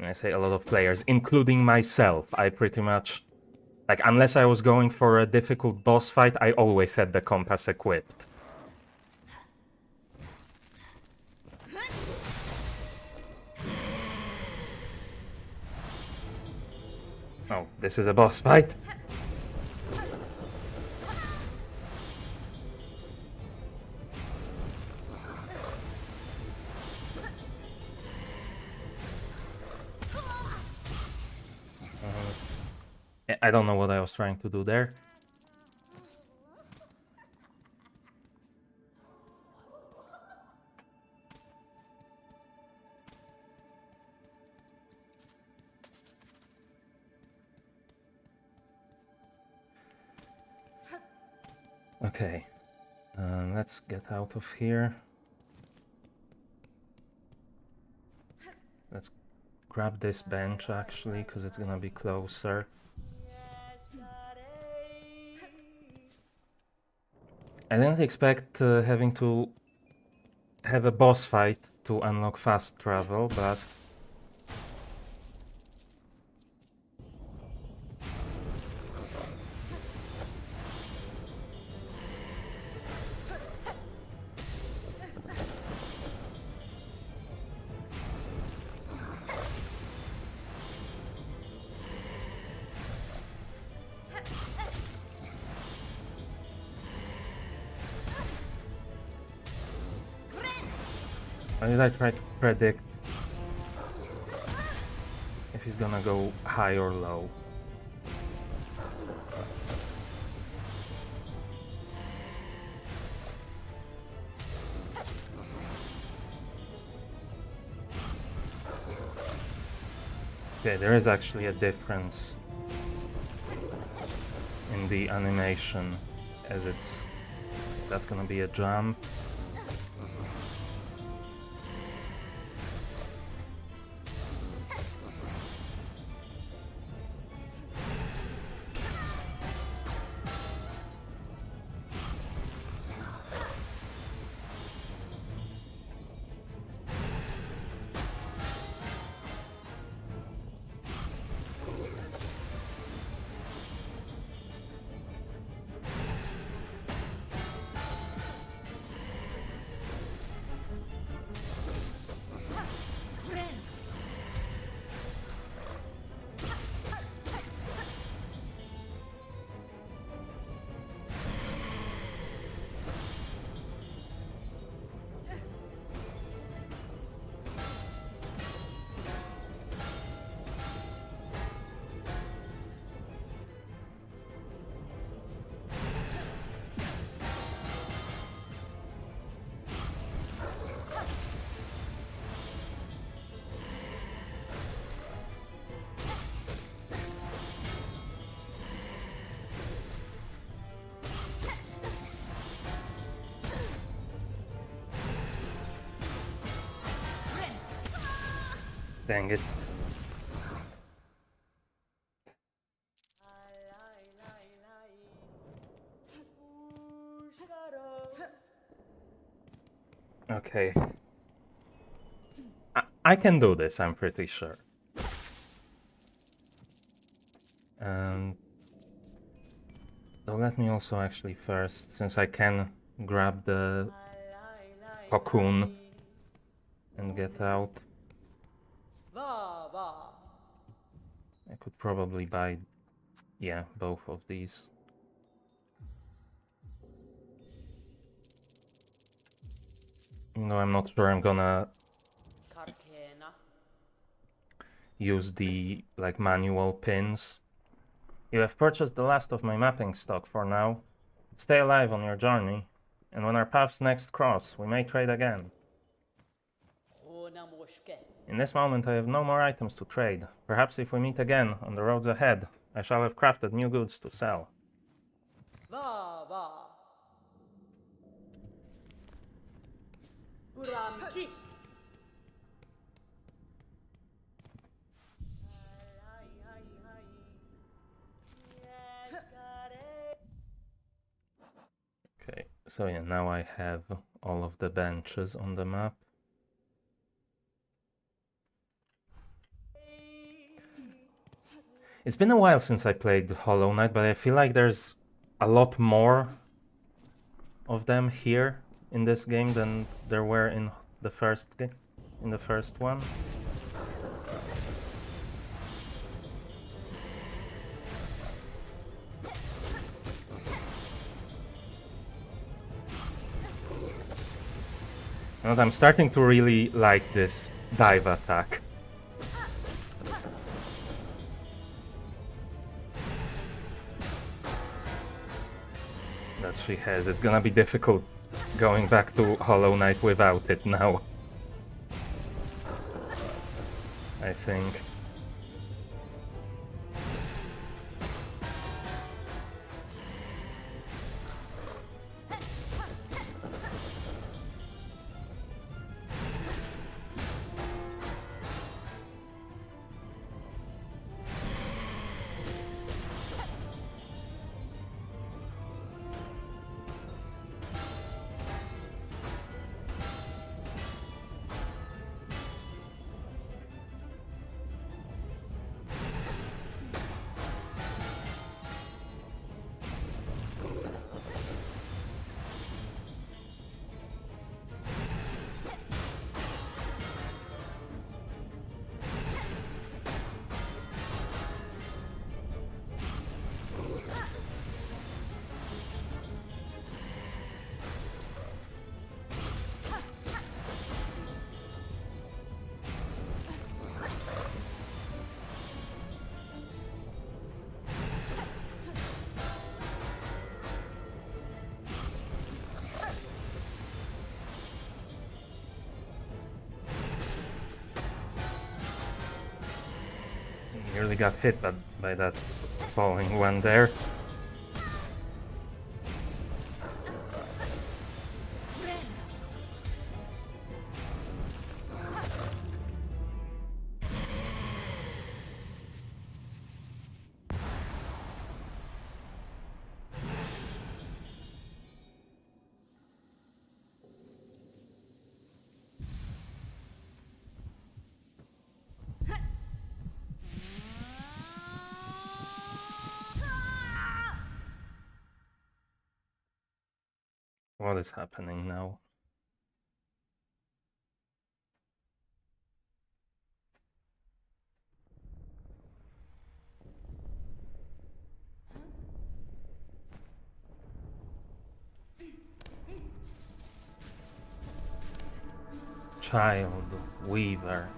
I say a lot of players, including myself. I pretty much, like, unless I was going for a difficult boss fight, I always had the compass equipped. Oh, this is a boss fight? I don't know what I was trying to do there. Okay, let's get out of here. Let's grab this bench actually, because it's gonna be closer. I didn't expect having to have a boss fight to unlock fast travel, but... Why did I try to predict if he's gonna go high or low? Okay, there is actually a difference in the animation, as that's gonna be a jump. Dang it. Okay. I can do this, I'm pretty sure. So let me also actually first, since I can grab the cocoon and get out,
Va va.
I could probably buy, yeah, both of these. No, I'm not sure I'm gonna
Cartena.
use the like manual pins. You have purchased the last of my mapping stock for now. Stay alive on your journey, and when our paths next cross, we may trade again.
Ona moske.
In this moment I have no more items to trade. Perhaps if we meet again on the roads ahead, I shall have crafted new goods to sell.
Va va. Uramki.
Okay, so yeah, now I have all of the benches on the map. It's been a while since I played Hollow Knight, but I feel like there's a lot more of them here in this game than there were in the first one. And I'm starting to really like this dive attack. That she has. It's gonna be difficult going back to Hollow Knight without it now, I think. actually got hit by that falling one there. What is happening now? Child Weaver.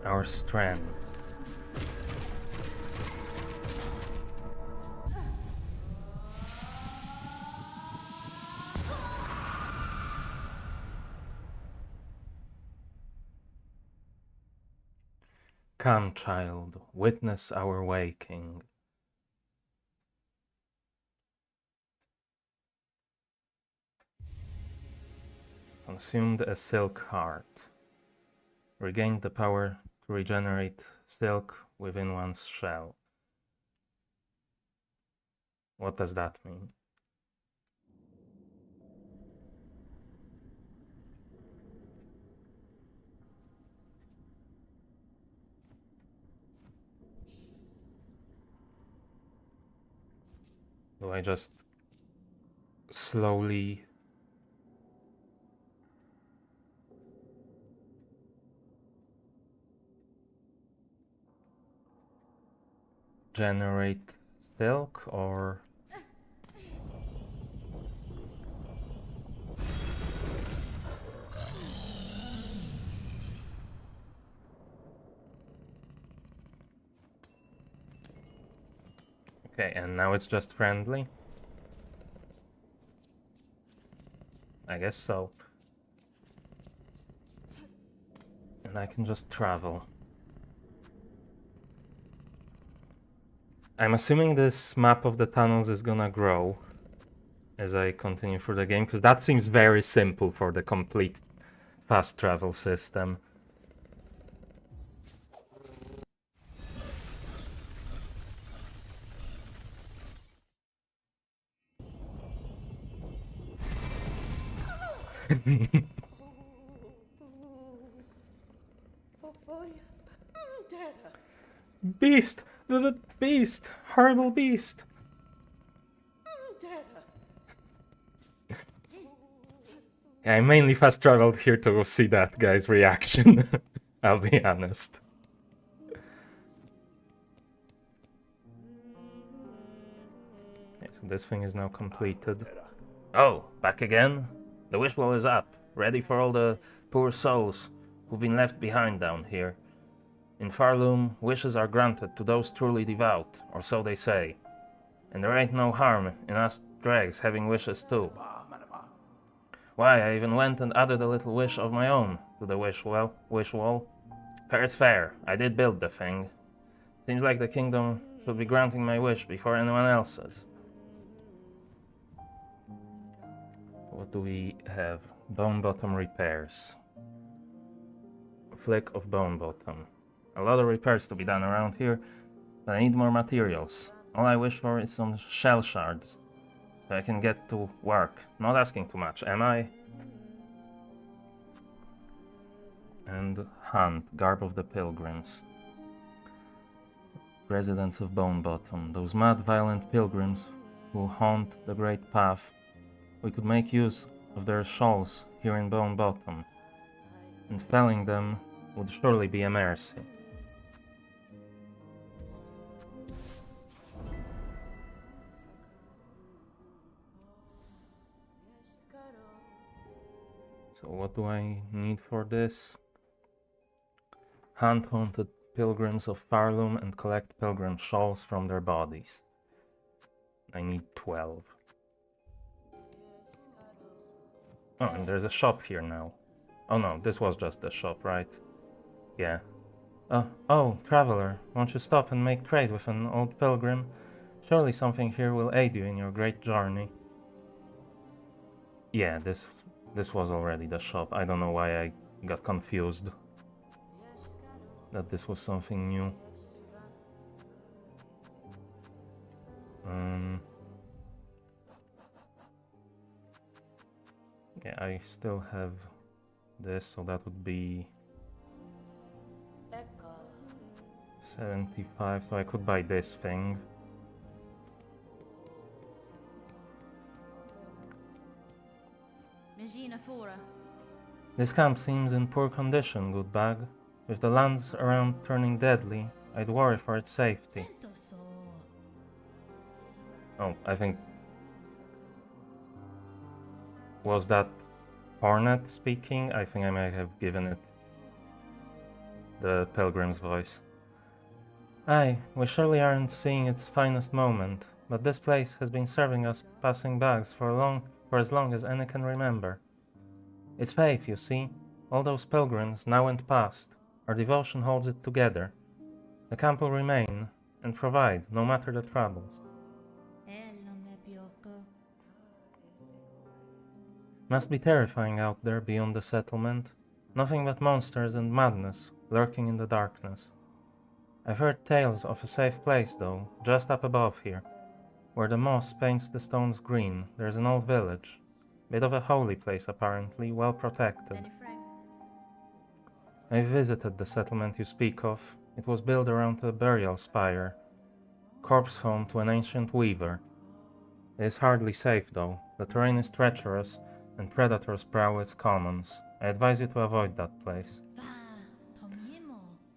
Our strength. Come, child, witness our waking. Consumed a silk heart. Regained the power to regenerate silk within one's shell. What does that mean? Do I just slowly generate silk, or okay, and now it's just friendly? I guess so. And I can just travel. I'm assuming this map of the tunnels is gonna grow as I continue through the game, because that seems very simple for the complete fast travel system. Beast! The beast! Horrible beast! I mainly fast traveled here to see that guy's reaction. I'll be honest. Okay, so this thing is now completed. Oh, back again? The wish wall is up, ready for all the poor souls who've been left behind down here. In Farloom, wishes are granted to those truly devout, or so they say. And there ain't no harm in us dregs having wishes too. Why, I even went and added a little wish of my own to the wish wall. Fair's fair, I did build the thing. Seems like the kingdom should be granting my wish before anyone else's. What do we have? Bone Bottom repairs. Flick of Bone Bottom. A lot of repairs to be done around here, but I need more materials. All I wish for is some shell shards, so I can get to work. Not asking too much, am I? And Hunt, Garb of the Pilgrims. Residents of Bone Bottom, those mad, violent pilgrims who haunt the Great Path. We could make use of their shawls here in Bone Bottom, and felling them would surely be a mercy. So what do I need for this? Hunt haunted pilgrims of Farloom and collect pilgrim shawls from their bodies. I need 12. Oh, and there's a shop here now. Oh no, this was just the shop, right? Yeah. Oh, traveler, won't you stop and make trade with an old pilgrim? Surely something here will aid you in your great journey. Yeah, this was already the shop. I don't know why I got confused that this was something new. Yeah, I still have this, so that would be 75, so I could buy this thing.
Magina Fora.
This camp seems in poor condition, good bag. With the lands around turning deadly, I'd worry for its safety. Oh, I think... Was that Hornet speaking? I think I may have given it the pilgrim's voice. Aye, we surely aren't seeing its finest moment, but this place has been serving us passing bags for as long as any can remember. It's faith, you see. All those pilgrims, now and past, our devotion holds it together. The camp will remain and provide, no matter the troubles. Must be terrifying out there beyond the settlement. Nothing but monsters and madness lurking in the darkness. I've heard tales of a safe place though, just up above here. Where the moss paints the stones green, there's an old village. Bit of a holy place apparently, well protected. I've visited the settlement you speak of. It was built around a burial spire. Corpse home to an ancient weaver. It is hardly safe though. The terrain is treacherous and predators prowl its commons. I advise you to avoid that place.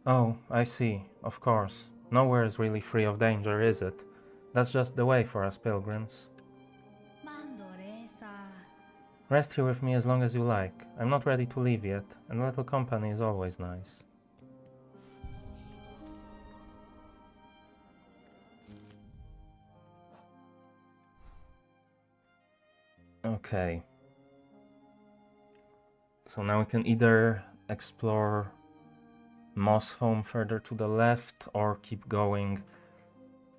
Oh, I see. Of course. Nowhere is really free of danger, is it? That's just the way for us pilgrims. Rest here with me as long as you like. I'm not ready to leave yet, and a little company is always nice. Okay. So now we can either explore Moss Home further to the left or keep going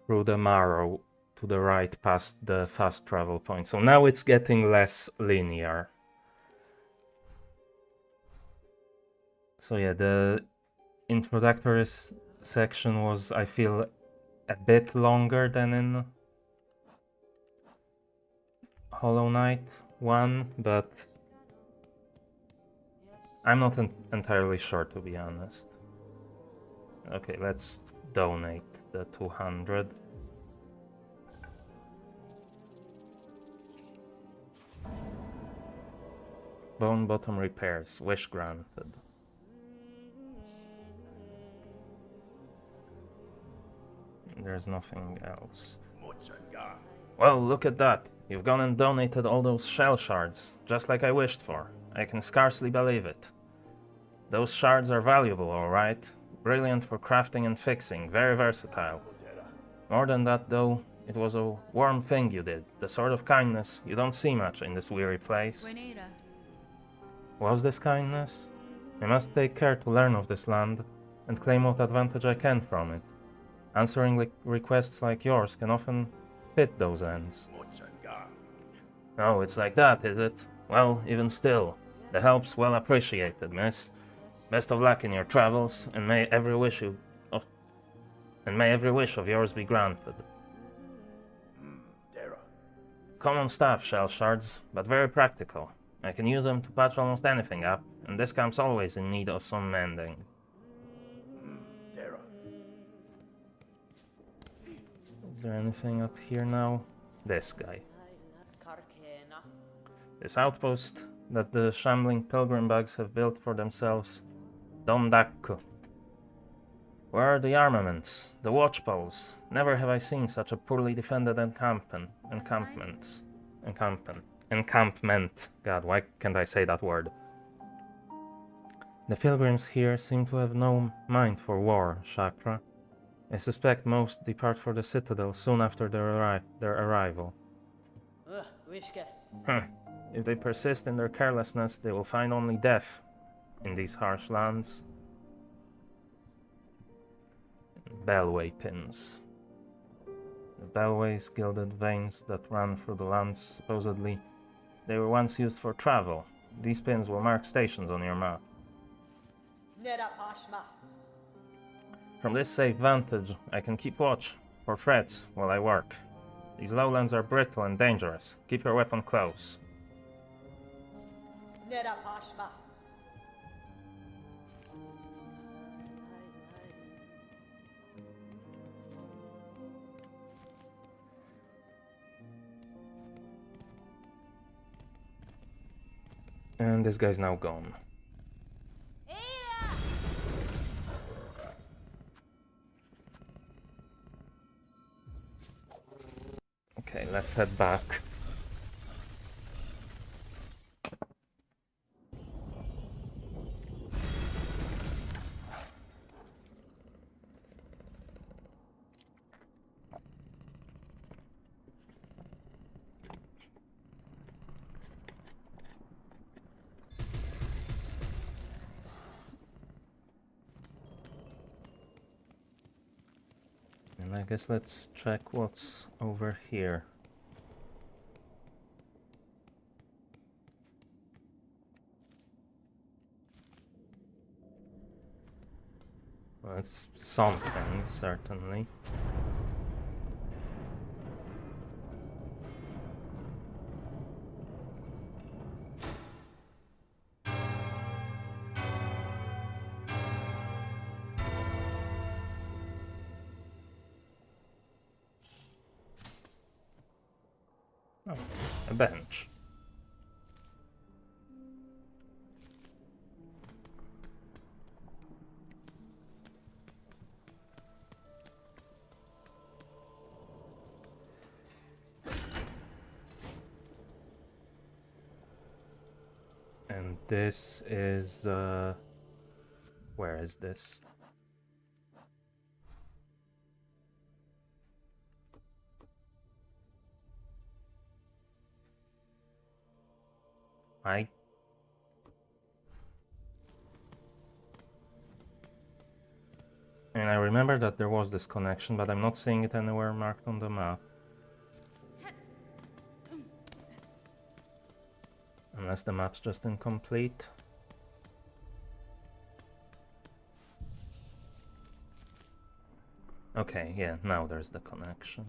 through the Marrow to the right past the fast travel point. So now it's getting less linear. So yeah, the introductory section was, I feel, a bit longer than in Hollow Knight 1, but I'm not entirely sure, to be honest. Okay, let's donate the 200. Bone bottom repairs, wish granted. There's nothing else. Well, look at that. You've gone and donated all those shell shards, just like I wished for. I can scarcely believe it. Those shards are valuable, alright. Brilliant for crafting and fixing, very versatile. More than that, though, it was a warm thing you did, the sort of kindness you don't see much in this weary place. Was this kindness? I must take care to learn of this land, and claim what advantage I can from it. Answering requests like yours can often fit those ends. Oh, it's like that, is it? Well, even still, the help's well appreciated, miss. Best of luck in your travels, and may every wish of yours be granted. Common stuff, shell shards, but very practical. I can use them to patch almost anything up, and this camp's always in need of some mending. Is there anything up here now? This guy. This outpost that the shambling pilgrim bugs have built for themselves. Dondaku. Where are the armaments? The watchpoles? Never have I seen such a poorly defended encampment. God, why can't I say that word? The pilgrims here seem to have no mind for war, Chakra. I suspect most depart for the citadel soon after their arrival. If they persist in their carelessness, they will find only death in these harsh lands. Bellway pins. The bellways, gilded veins that run through the lands, supposedly, they were once used for travel. These pins will mark stations on your map.
Nera Pashma.
From this safe vantage, I can keep watch for threats while I work. These lowlands are brittle and dangerous. Keep your weapon close.
Nera Pashma.
And this guy's now gone. Okay, let's head back. And I guess let's check what's over here. Well, it's something, certainly. Oh, a bench. And this is, where is this? And I remember that there was this connection, but I'm not seeing it anywhere marked on the map. Unless the map's just incomplete. Okay, yeah, now there's the connection.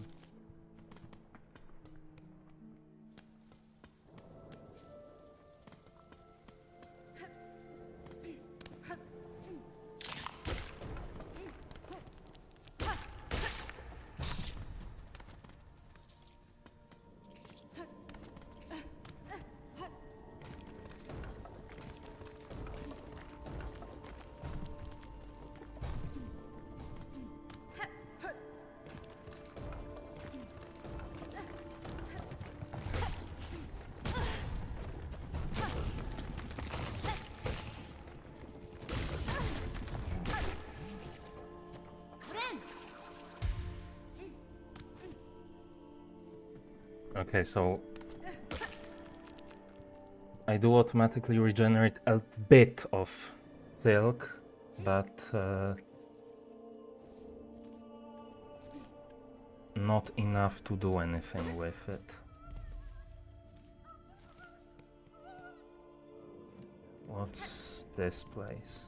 Okay, so I do automatically regenerate a bit of silk, but not enough to do anything with it. What's this place?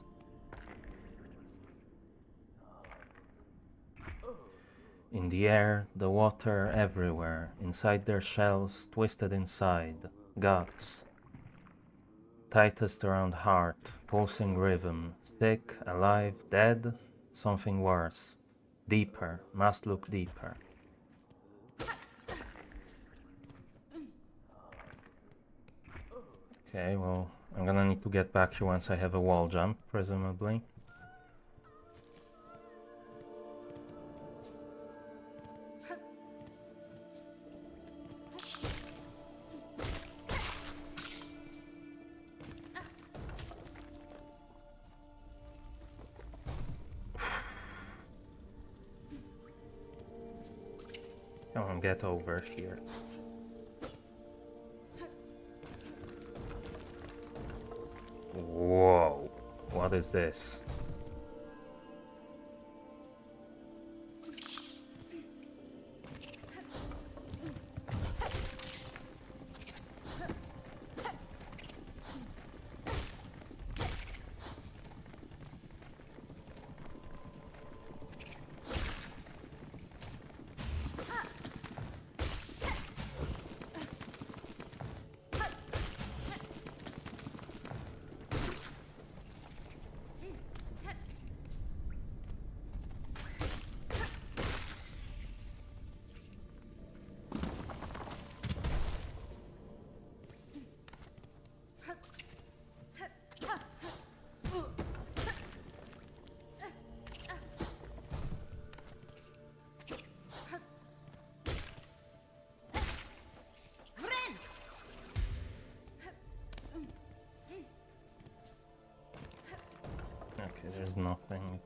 In the air, the water everywhere, inside their shells, twisted inside, guts. Tightest around heart, pulsing rhythm, sick, alive, dead, something worse. Deeper, must look deeper. Okay, well, I'm gonna need to get back here once I have a wall jump, presumably. Come on, get over here. What is this? Okay, there's nothing.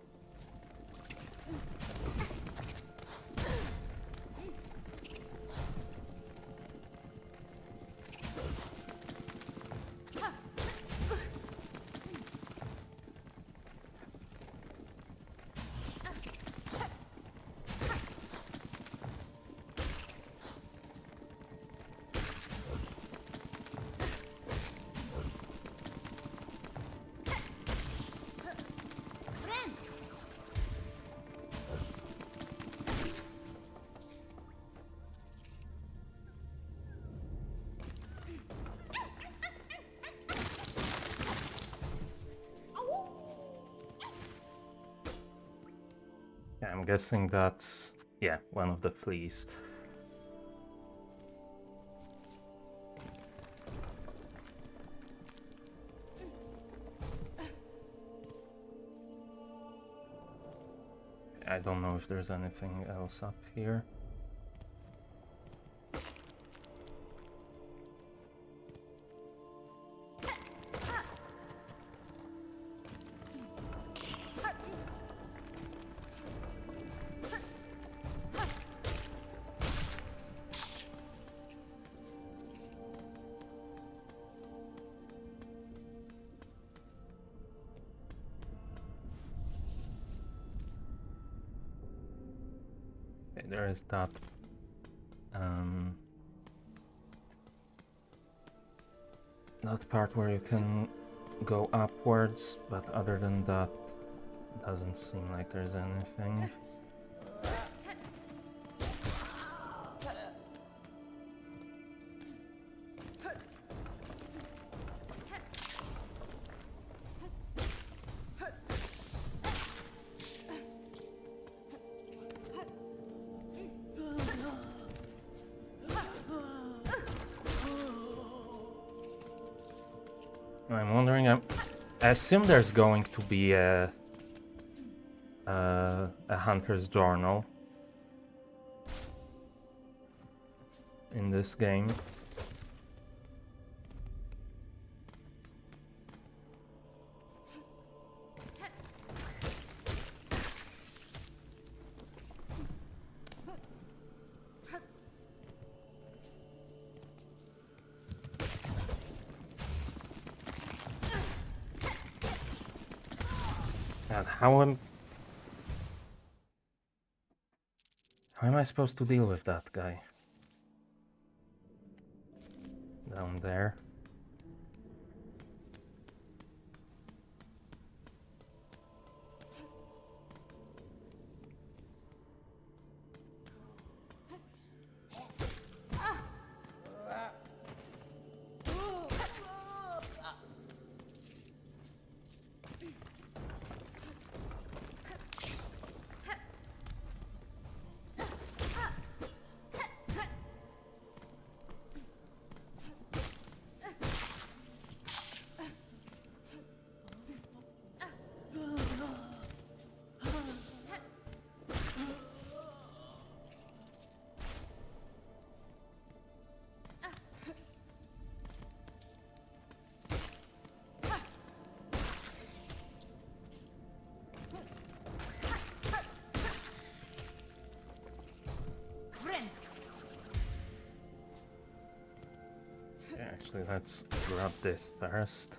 Yeah, I'm guessing that's, yeah, one of the fleas. I don't know if there's anything else up here. Okay, there is that that part where you can go upwards, but other than that, doesn't seem like there's anything. I'm wondering, I assume there's going to be a hunter's journal in this game. And how am I supposed to deal with that guy down there? Actually, let's grab this first,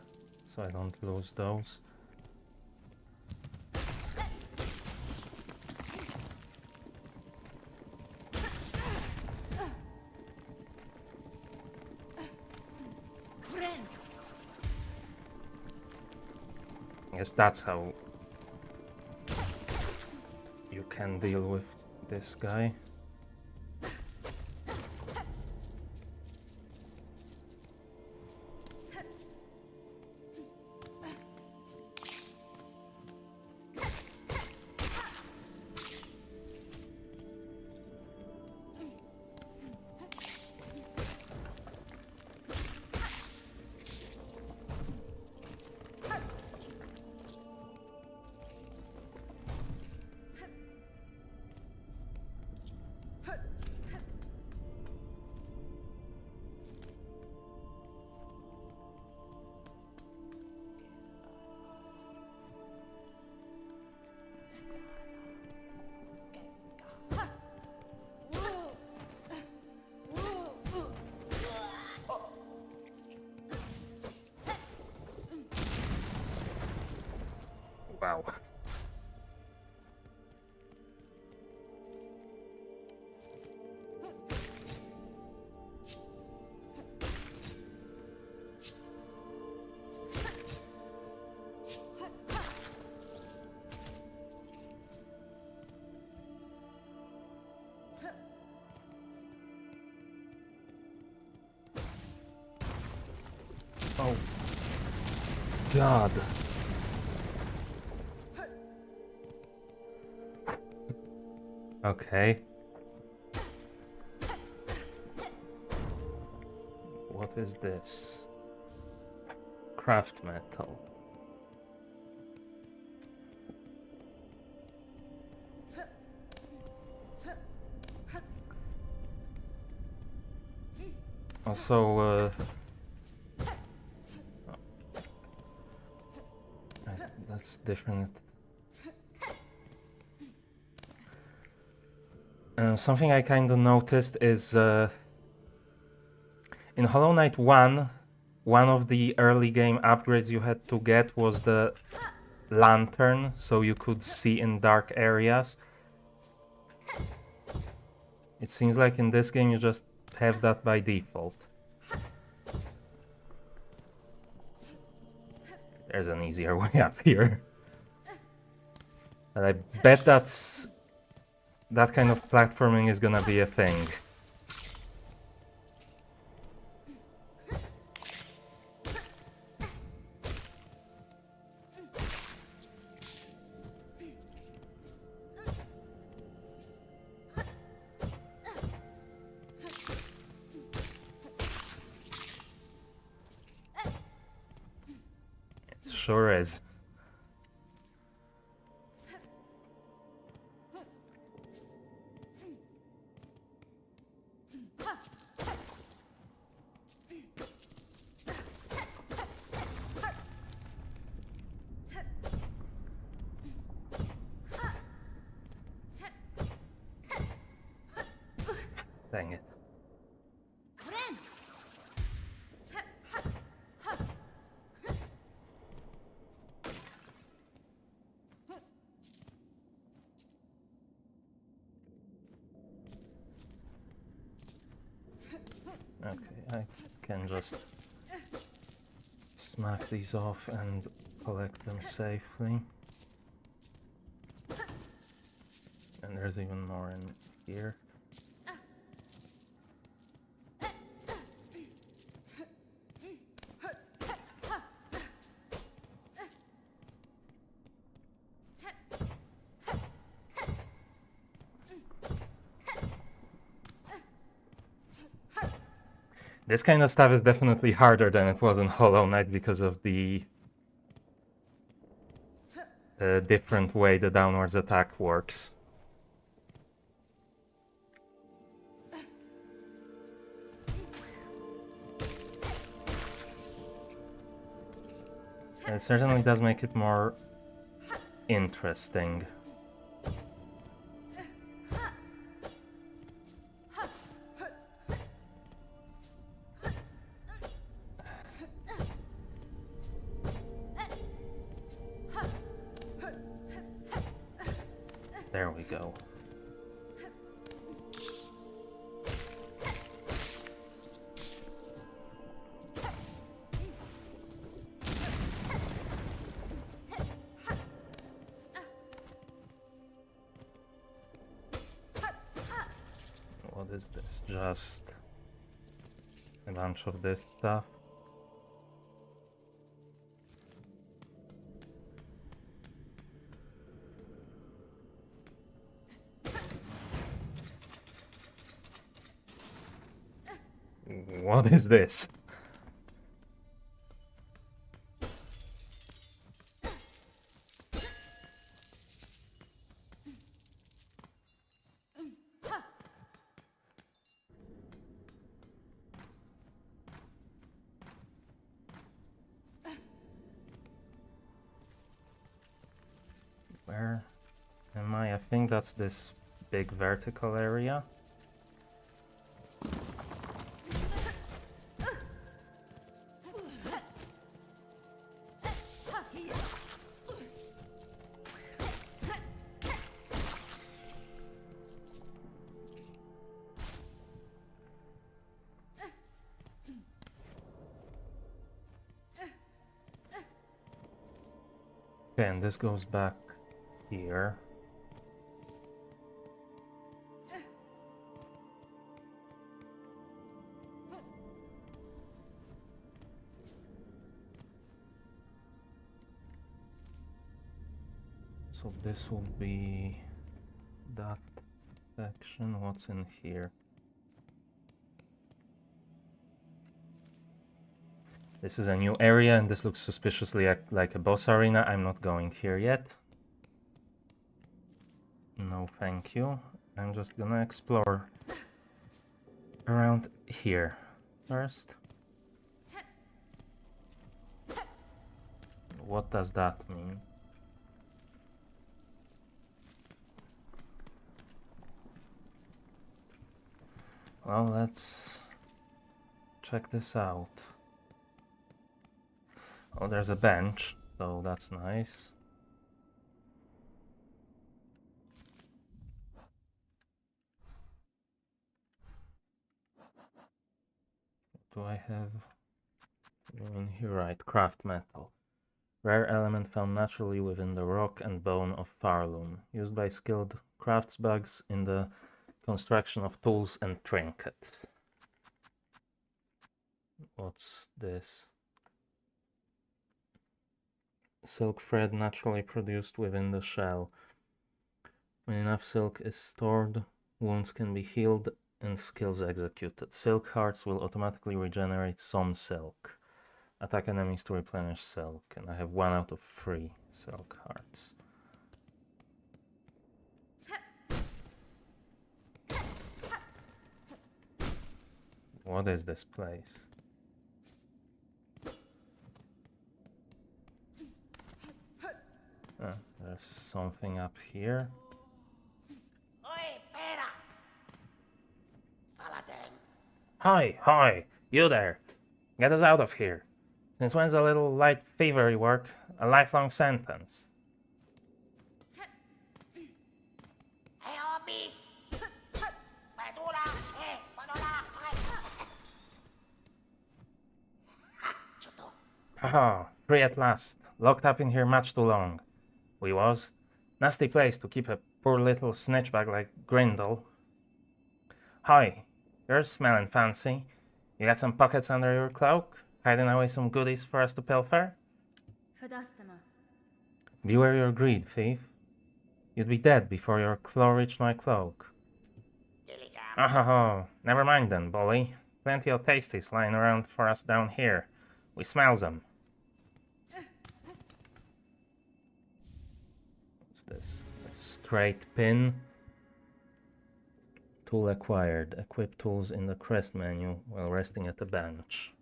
so I don't lose those. guess that's how you can deal with this guy. Wow. Oh. God. Okay. What is this? Craft metal. Also, that's different. Something I kind of noticed is in Hollow Knight 1, one of the early game upgrades you had to get was the lantern, so you could see in dark areas. It seems like in this game you just have that by default. There's an easier way up here. And I bet that kind of platforming is gonna be a thing. It sure is. Dang it. Okay, I can just smack these off and collect them safely. And there's even more in here. This kind of stuff is definitely harder than it was in Hollow Knight because of the different way the downwards attack works. It certainly does make it more interesting. There we go. What is this? Just a bunch of this stuff. What is this? Where am I? I think that's this big vertical area. Okay, and this goes back here. So this would be that section. What's in here? This is a new area and this looks suspiciously like a boss arena. I'm not going here yet. No, thank you. I'm just gonna explore around here first. What does that mean? Well, let's check this out. Oh, there's a bench, so that's nice. What do I have in here? Right, craft metal. Rare element found naturally within the rock and bone of Farloom. Used by skilled craftsbugs in the construction of tools and trinkets. What's this? Silk thread naturally produced within the shell. When enough silk is stored, wounds can be healed and skills executed. Silk hearts will automatically regenerate some silk. Attack enemies to replenish silk, and I have 1 out of 3 silk hearts. What is this place? There's something up here.
Oi, pera! Falaten!
Hi, you there. Get us out of here. Since when's a little light thievery work a lifelong sentence?
Hey, obis! Padula! Hey, padula!
Haha, free at last. Locked up in here much too long. We was. Nasty place to keep a poor little snitchbag like Grindle. Hi, you're smelling fancy. You got some pockets under your cloak? Hiding away some goodies for us to pilfer?
Fadastama.
Beware your greed, thief. You'd be dead before your claw reached my cloak. Oh, never mind then, bully. Plenty of tasties lying around for us down here. We smells them. What's this? A straight pin. Tool acquired. Equip tools in the quest menu while resting at the bench.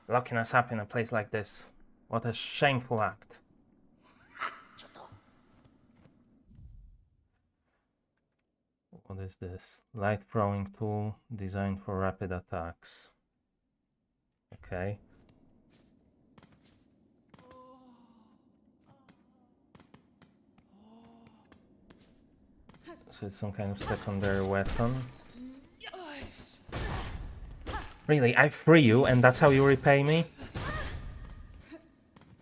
Locking us up in a place like this. What a shameful act. What is this? Light throwing tool designed for rapid attacks. Okay. So it's some kind of secondary weapon. Really, I free you and that's how you repay me?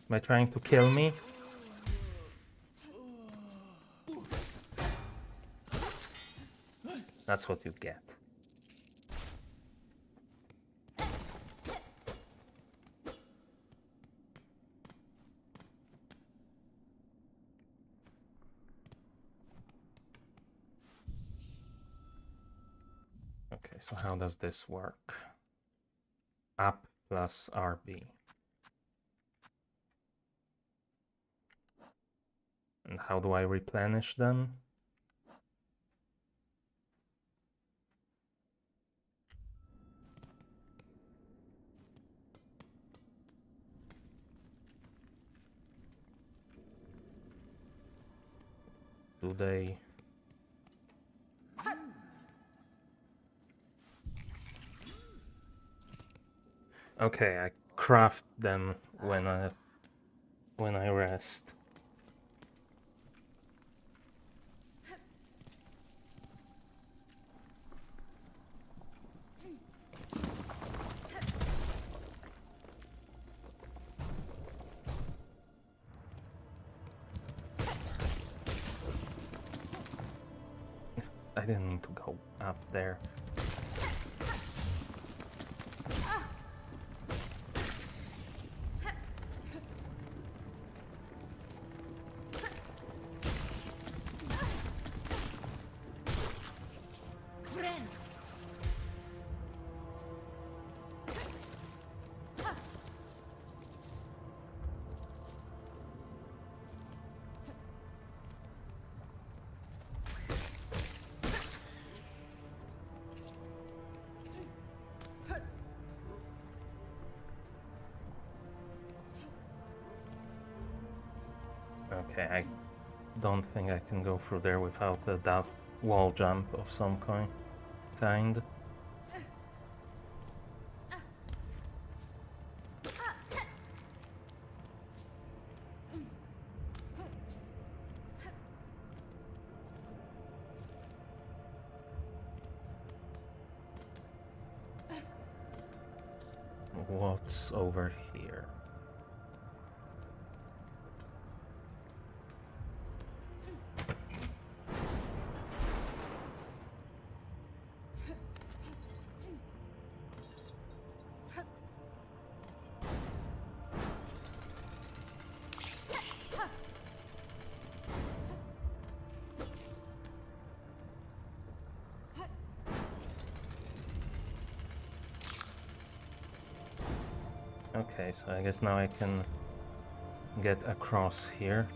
By trying to kill me? That's what you get. Okay, so how does this work? Up plus RB. And how do I replenish them? Do they? Okay, I craft them when I rest. I didn't mean to go up there. Okay, I don't think I can go through there without that wall jump of some kind. What's over here? Okay, so I guess now I can get across here.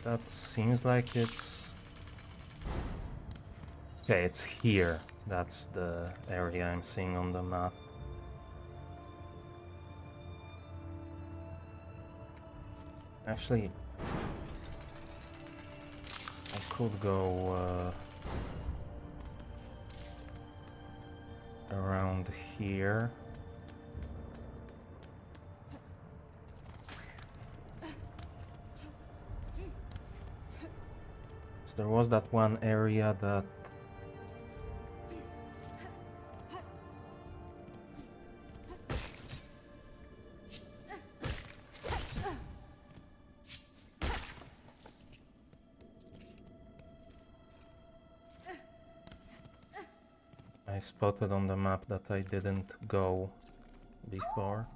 That seems like it's... Okay, it's here. That's the area I'm seeing on the map. Actually, I could go around here. So there was that one area that... I spotted on the map that I didn't go before.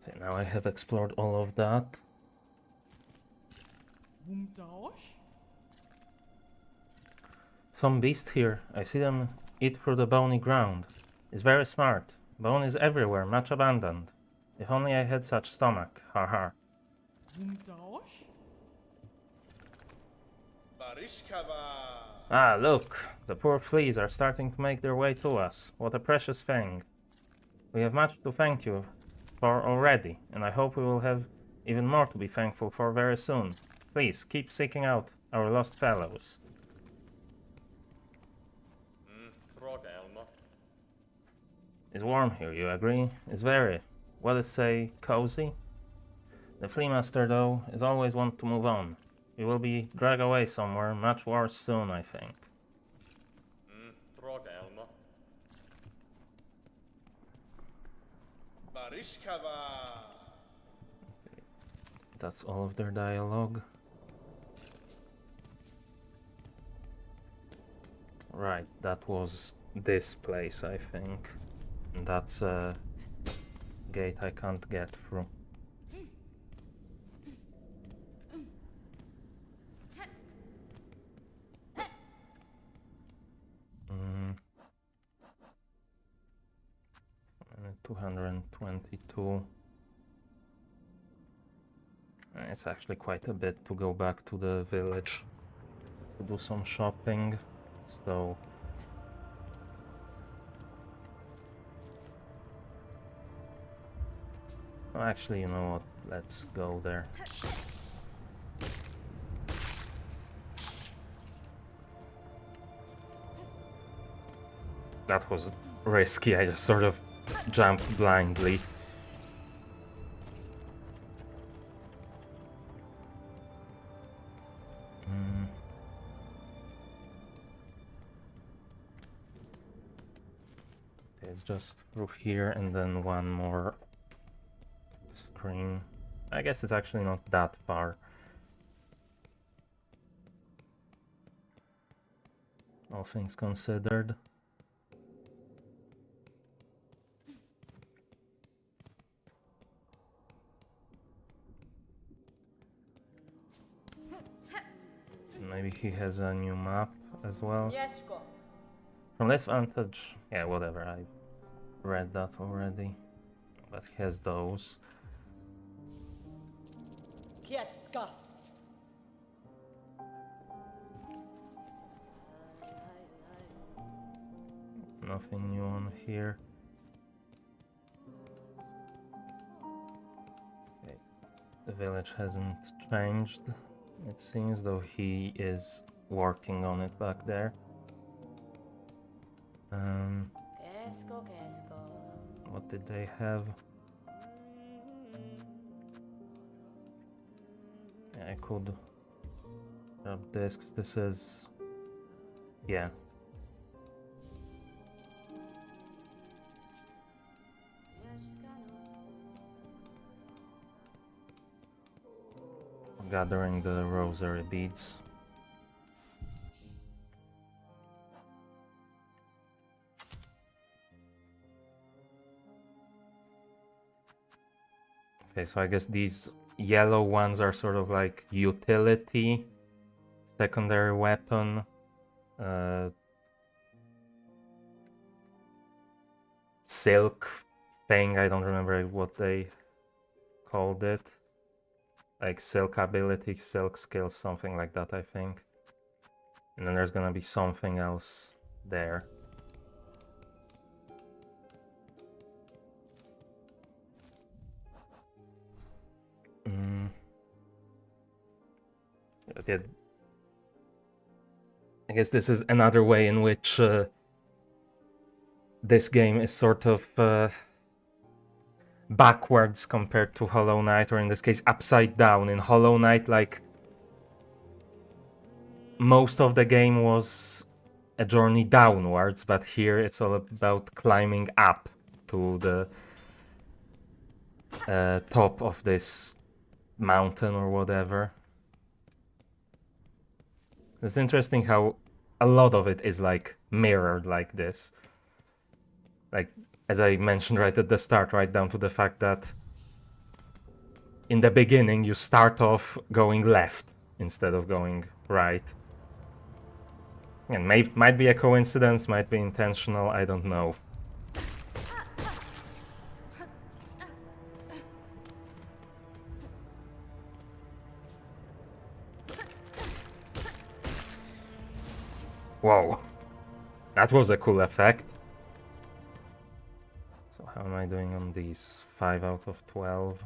Okay, now I have explored all of that. Some beast here. I see them eat through the bony ground. It's very smart. Bone is everywhere, much abandoned. If only I had such stomach. Ha ha.
Barishkava.
Ah, look! The poor fleas are starting to make their way to us. What a precious thing. We have much to thank you for already, and I hope we will have even more to be thankful for very soon. Please, keep seeking out our lost fellows.
Trogelma.
It's warm here, you agree? It's very, what is say, cozy? The flea master, though, is always one to move on. We will be dragged away somewhere much worse soon, I think.
Trokelma. Barishkava.
That's all of their dialogue. Right, that was this place, I think. And that's a gate I can't get through. And 222. It's actually quite a bit to go back to the village to do some shopping, so well, actually, you know what? Let's go there. That was risky. I just sort of jumped blindly. It's just through here and then one more screen. I guess it's actually not that far. All things considered. Maybe he has a new map as well. From this vantage, yeah, whatever, I read that already. But he has those.
Kietska.
Nothing new on here. Okay. The village hasn't changed. It seems, though he is working on it back there. What did they have? Yeah, I could grab this, 'cause this is... yeah. Gathering the rosary beads. Okay, so I guess these yellow ones are sort of like utility, secondary weapon, silk thing, I don't remember what they called it. Like silk ability, silk skills, something like that, I think. And then there's gonna be something else there. Okay. I guess this is another way in which this game is sort of backwards compared to Hollow Knight, or in this case upside down. In Hollow Knight, like, most of the game was a journey downwards, but here it's all about climbing up to the top of this mountain or whatever. It's interesting how a lot of it is like mirrored like this. Like, as I mentioned right at the start, right down to the fact that in the beginning you start off going left instead of going right. And might be a coincidence, might be intentional, I don't know. Whoa, that was a cool effect. So how am I doing on these? 5 out of 12.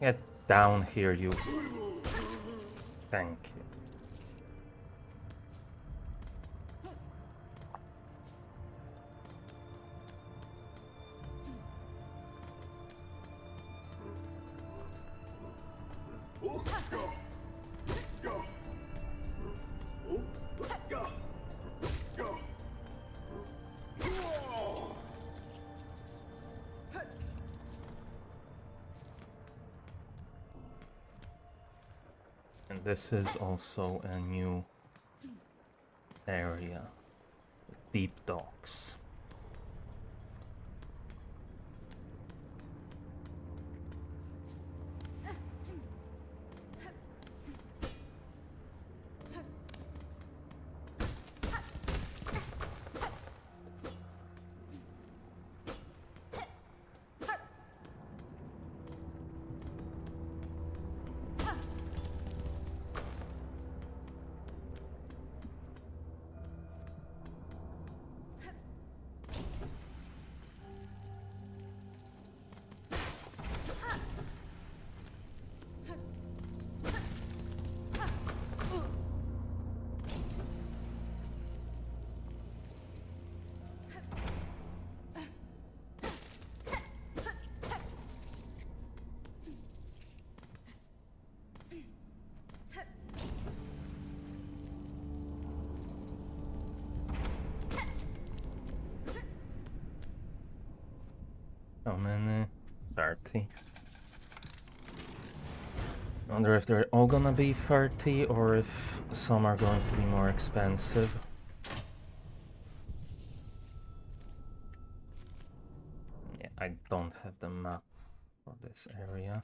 Get down here, you. Thank you. And this is also a new area, deep docks. How many? 30. Wonder if they're all gonna be 30 or if some are going to be more expensive. Yeah, I don't have the map for this area.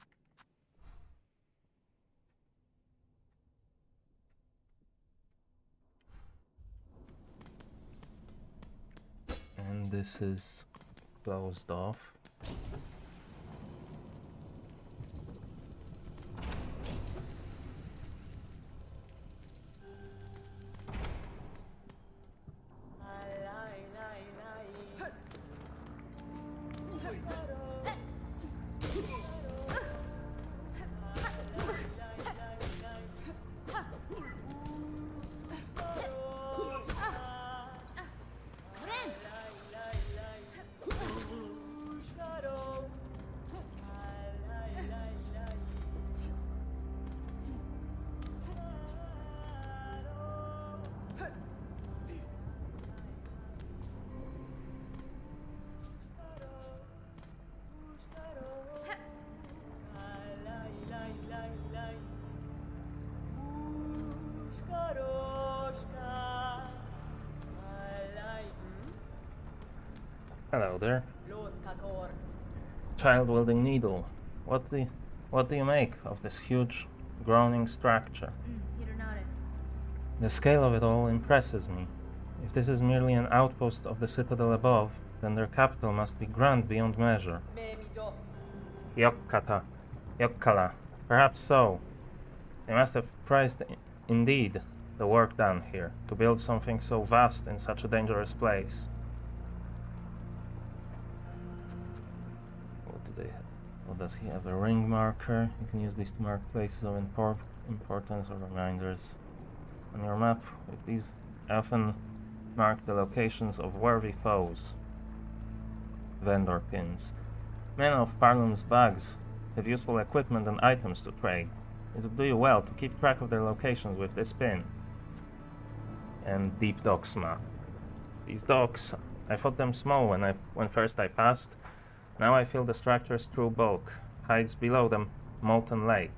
And this is closed off. Hello there. Child-wielding needle. What do you make of this huge, groaning structure?
Hironare.
The scale of it all impresses me. If this is merely an outpost of the citadel above, then their capital must be grand beyond measure. Yokkala. Perhaps so. They must have prized indeed the work done here, to build something so vast in such a dangerous place. What do they have? What does he have? A ring marker. You can use these to mark places of importance or reminders on your map. With these often mark the locations of worthy foes. Vendor pins. Men of Parlum's bags have useful equipment and items to trade. It would do you well to keep track of their locations with this pin. And deep docks map. These docks, I thought them small when first I passed. Now I feel the structure's true bulk hides below the molten lake.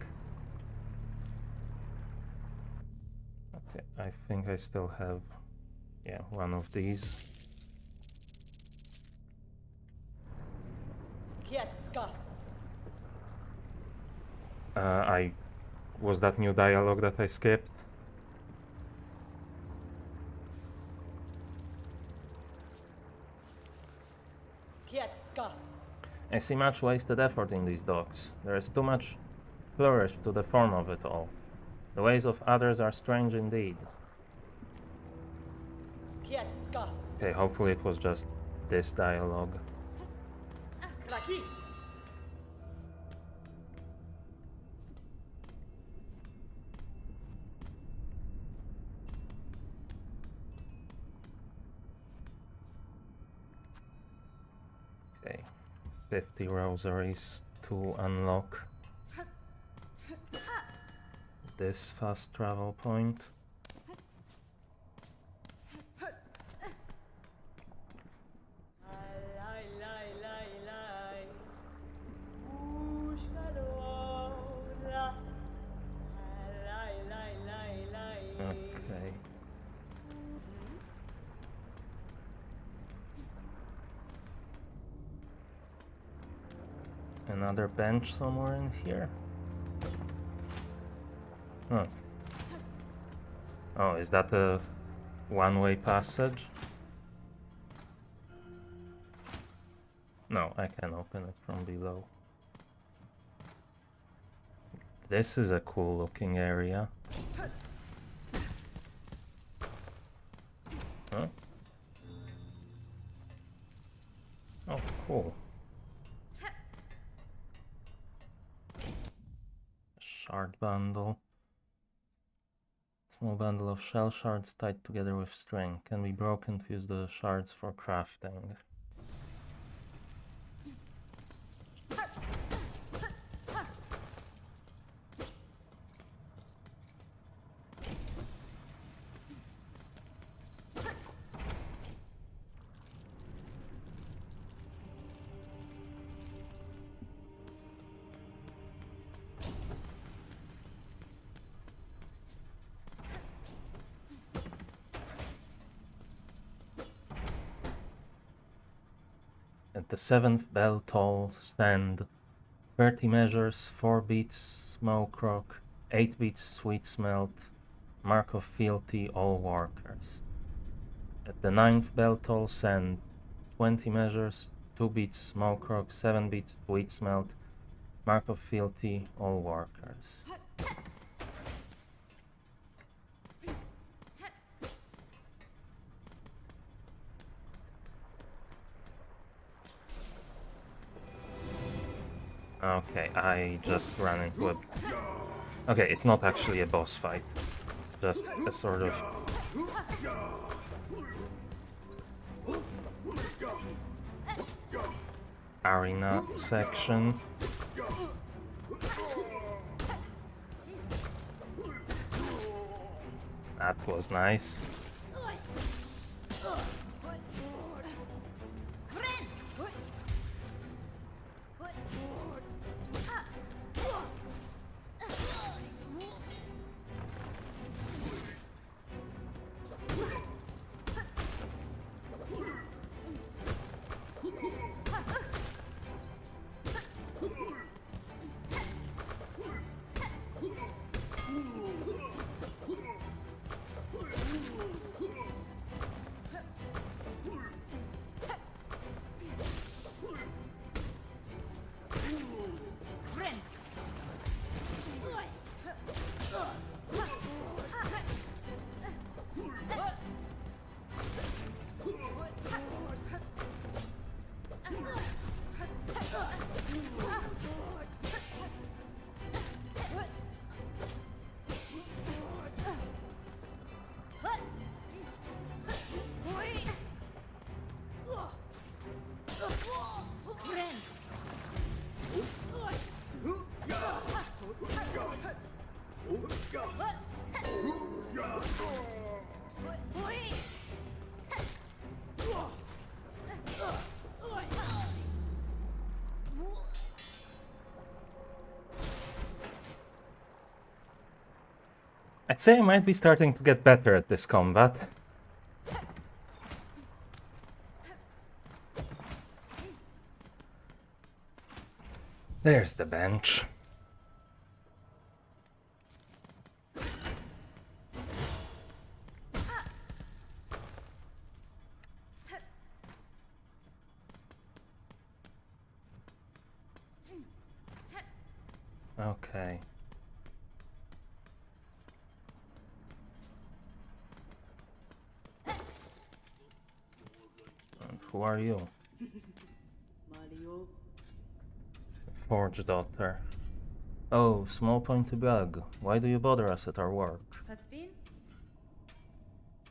Okay, I think I still have, one of these.
Kietska.
Was that new dialogue that I skipped?
Kietska.
I see much wasted effort in these docks. There is too much flourish to the form of it all. The ways of others are strange indeed.
Kietska.
Okay, hopefully it was just this dialogue.
Kraki.
Okay, 50 rosaries to unlock this fast travel point.
Lai lai lai lai. Ushkadora. Lai lai lai lai.
Okay. Another bench somewhere in here? Oh. Oh, is that a one-way passage? No, I can open it from below. This is a cool looking area. Huh? Oh, cool. Shard bundle. Small bundle of shell shards tied together with string. Can be broken to use the shards for crafting. At the 7th bell toll, stand 30 measures, 4 beats smoke rock, 8 beats sweet smelt, mark of fealty all workers. At the 9th bell toll, send 20 measures, 2 beats smoke rock, 7 beats sweet smelt, mark of fealty all workers. Okay, I just ran into a... Okay, it's not actually a boss fight. Just a sort of... arena section. That was nice. I'd say I might be starting to get better at this combat. There's the bench. Okay. And who are you?
Mario.
Forge daughter. Oh, small pointy bug. Why do you bother us at our work?
Caspin?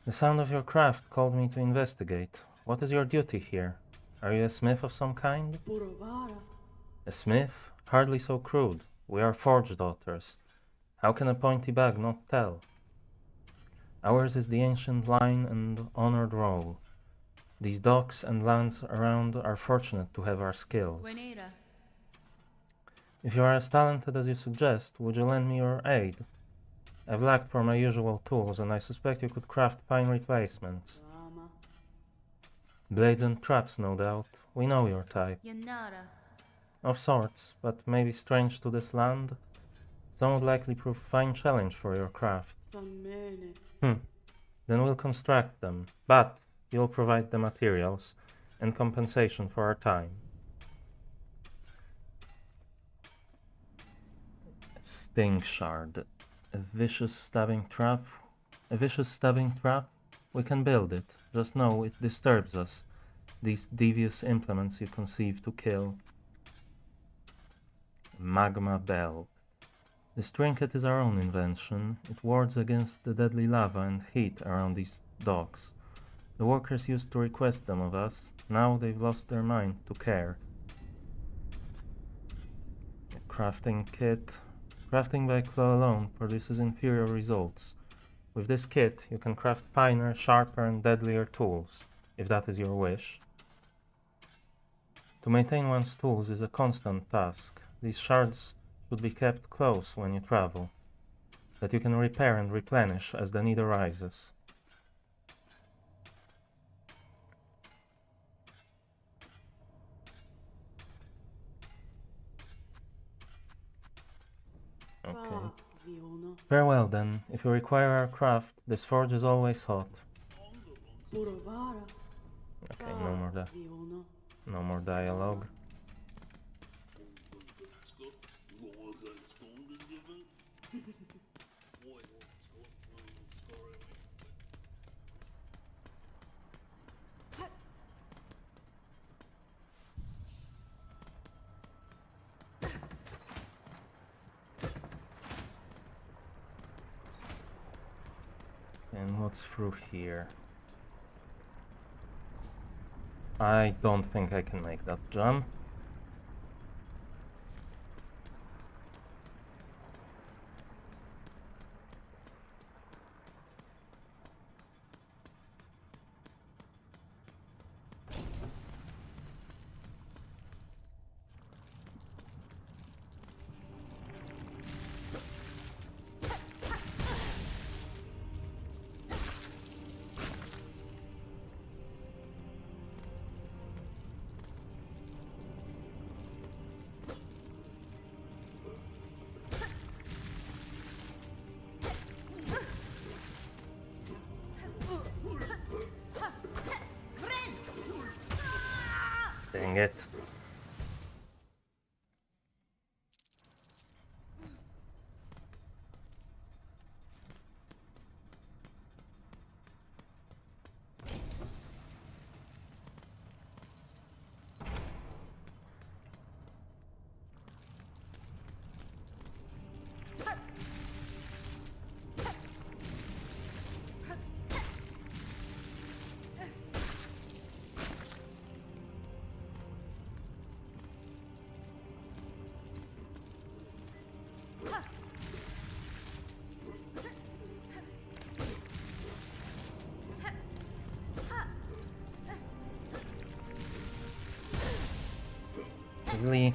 The sound of your craft called me to investigate. What is your duty here? Are you a smith of some kind?
Purovara.
A smith? Hardly so crude. We are forge daughters. How can a pointy bag not tell? Ours is the ancient line and honored role. These docks and lands around are fortunate to have our skills.
Buenera.
If you are as talented as you suggest, would you lend me your aid? I've lacked for my usual tools, and I suspect you could craft fine replacements.
Rama.
Blades and traps, no doubt. We know your type.
Yanara.
Of sorts, but maybe strange to this land. Some would likely prove fine challenge for your craft.
Sammene.
Then we'll construct them, but you'll provide the materials and compensation for our time. Sting shard. A vicious stabbing trap? A vicious stabbing trap? We can build it. Just know it disturbs us. These devious implements you conceive to kill. Magma bell. This trinket is our own invention. It wards against the deadly lava and heat around these docks. The workers used to request them of us. Now they've lost their mind to care. A crafting kit. Crafting by claw alone produces inferior results. With this kit, you can craft finer, sharper, and deadlier tools, if that is your wish. To maintain one's tools is a constant task. These shards should be kept close when you travel, that you can repair and replenish as the need arises. Okay.
Viona.
Farewell then. If you require our craft, this forge is always hot.
Purovara.
Okay, no more
Viona.
no more dialogue. And what's through here? I don't think I can make that jump. Dang it. Really?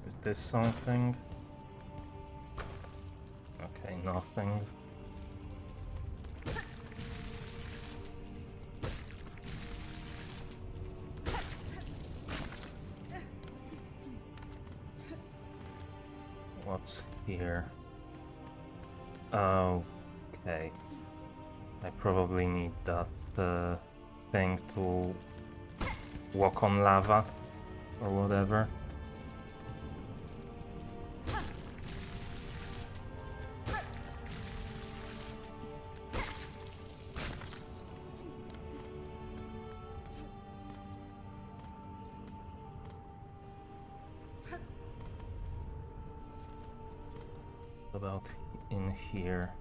Is this something? Okay, nothing. What's here? Okay. I probably need that thing to walk on lava or whatever. About in here.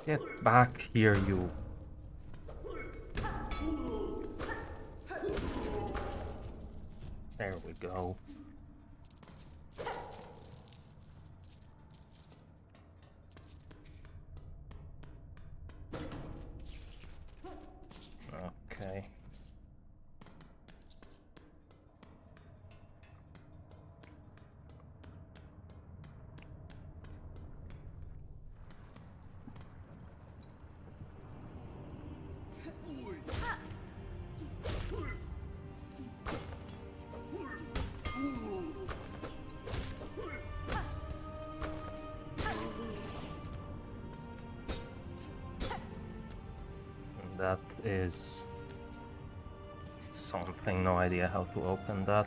Get back here, you. There we go. Okay. That is something, no idea how to open that.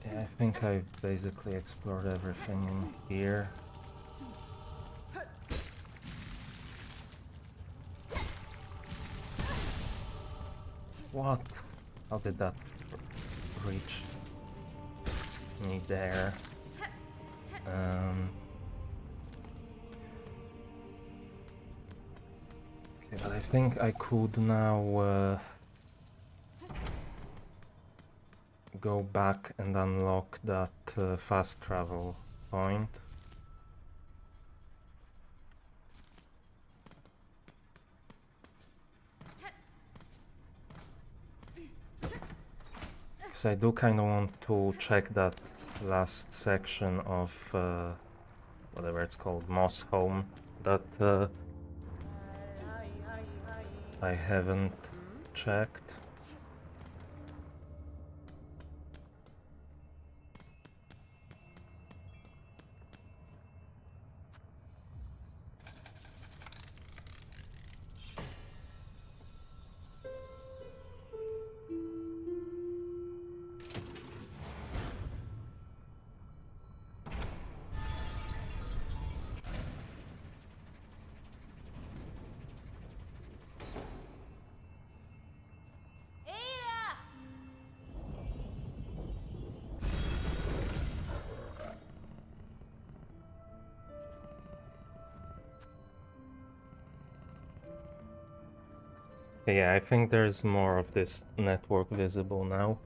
Yeah, I think I've basically explored everything in here. What? How did that reach me there? Okay, but I think I could now go back and unlock that fast travel point. Because I do kind of want to check that last section of whatever it's called, Moss Home, that I haven't checked. Yeah, I think there's more of this network visible now.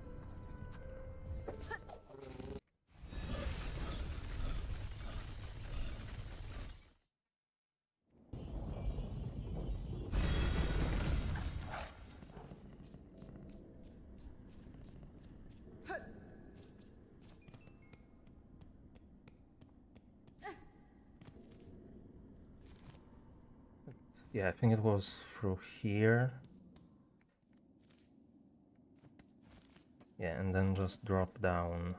Yeah, I think it was through here. Yeah, and then just drop down.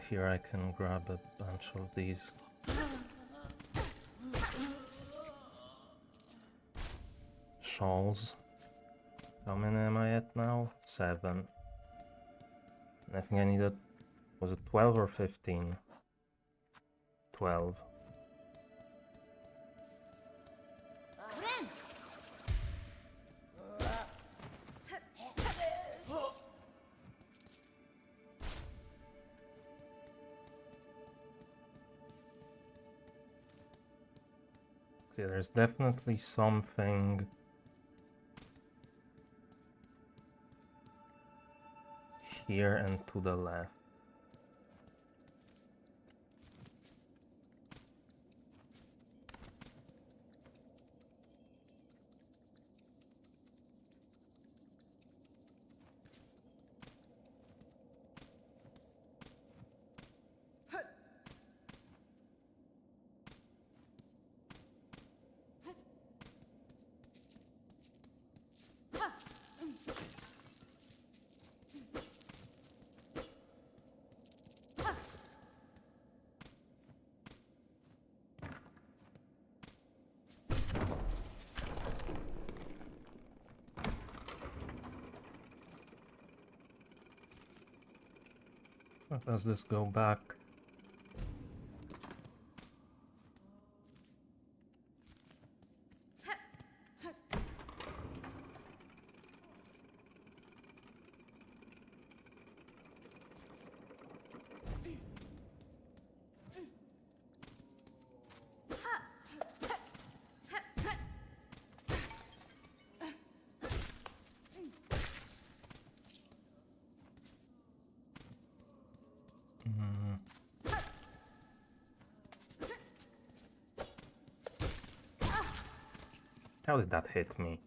here I can grab a bunch of these. Shawls. How many am I at now? 7. I think I needed, was it 12 or 15? 12. See, there's definitely something here and to the left. Or does this go back? How did that hit me?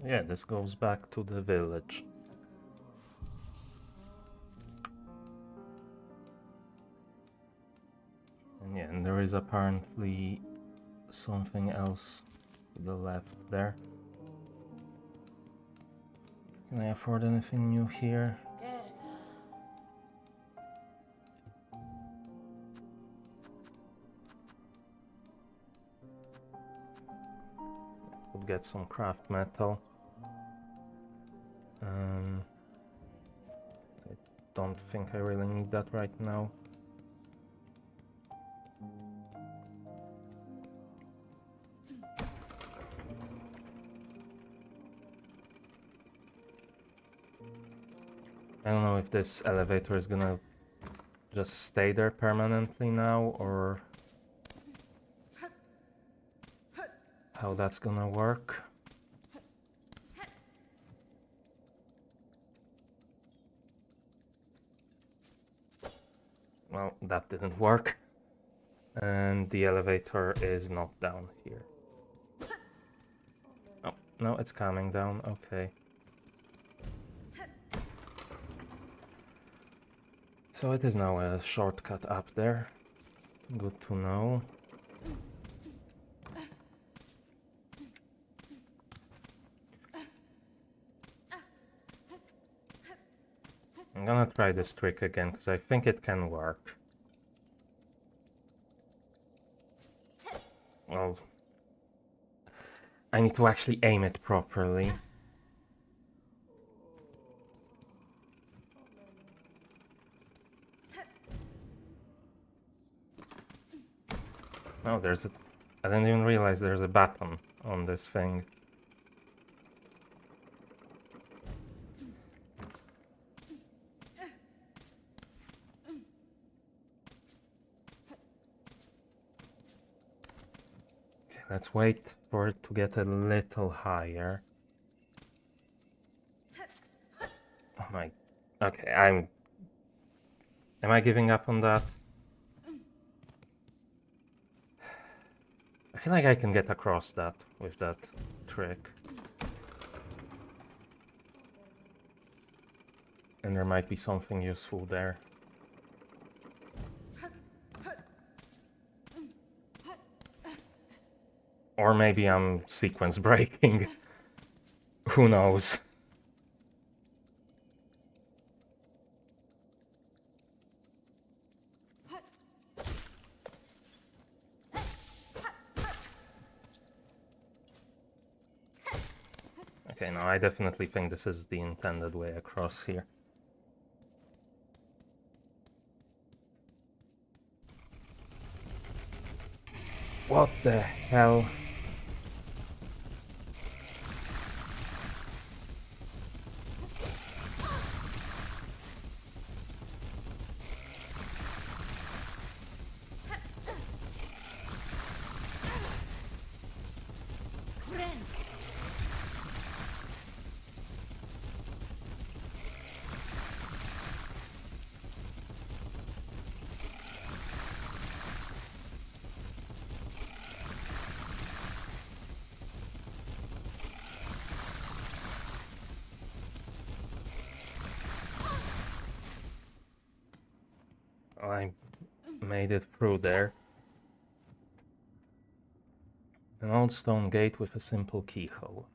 Yeah, this goes back to the village. And yeah, and there is apparently something else to the left there. Can I afford anything new here? Could get some craft metal. I don't think I really need that right now. I don't know if this elevator is gonna just stay there permanently now, or how that's gonna work. Well, that didn't work. And the elevator is not down here. Oh, no, it's coming down, okay. So it is now a shortcut up there. Good to know. I'm gonna try this trick again, because I think it can work. Well, I need to actually aim it properly. Oh, there's a... I didn't even realize there's a button on this thing. Okay, let's wait for it to get a little higher. Oh my... Okay, Am I giving up on that? I feel like I can get across that with that trick. And there might be something useful there. Or maybe I'm sequence breaking. Who knows? Okay, no, I definitely think this is the intended way across here. What the hell? I made it through there. An old stone gate with a simple keyhole.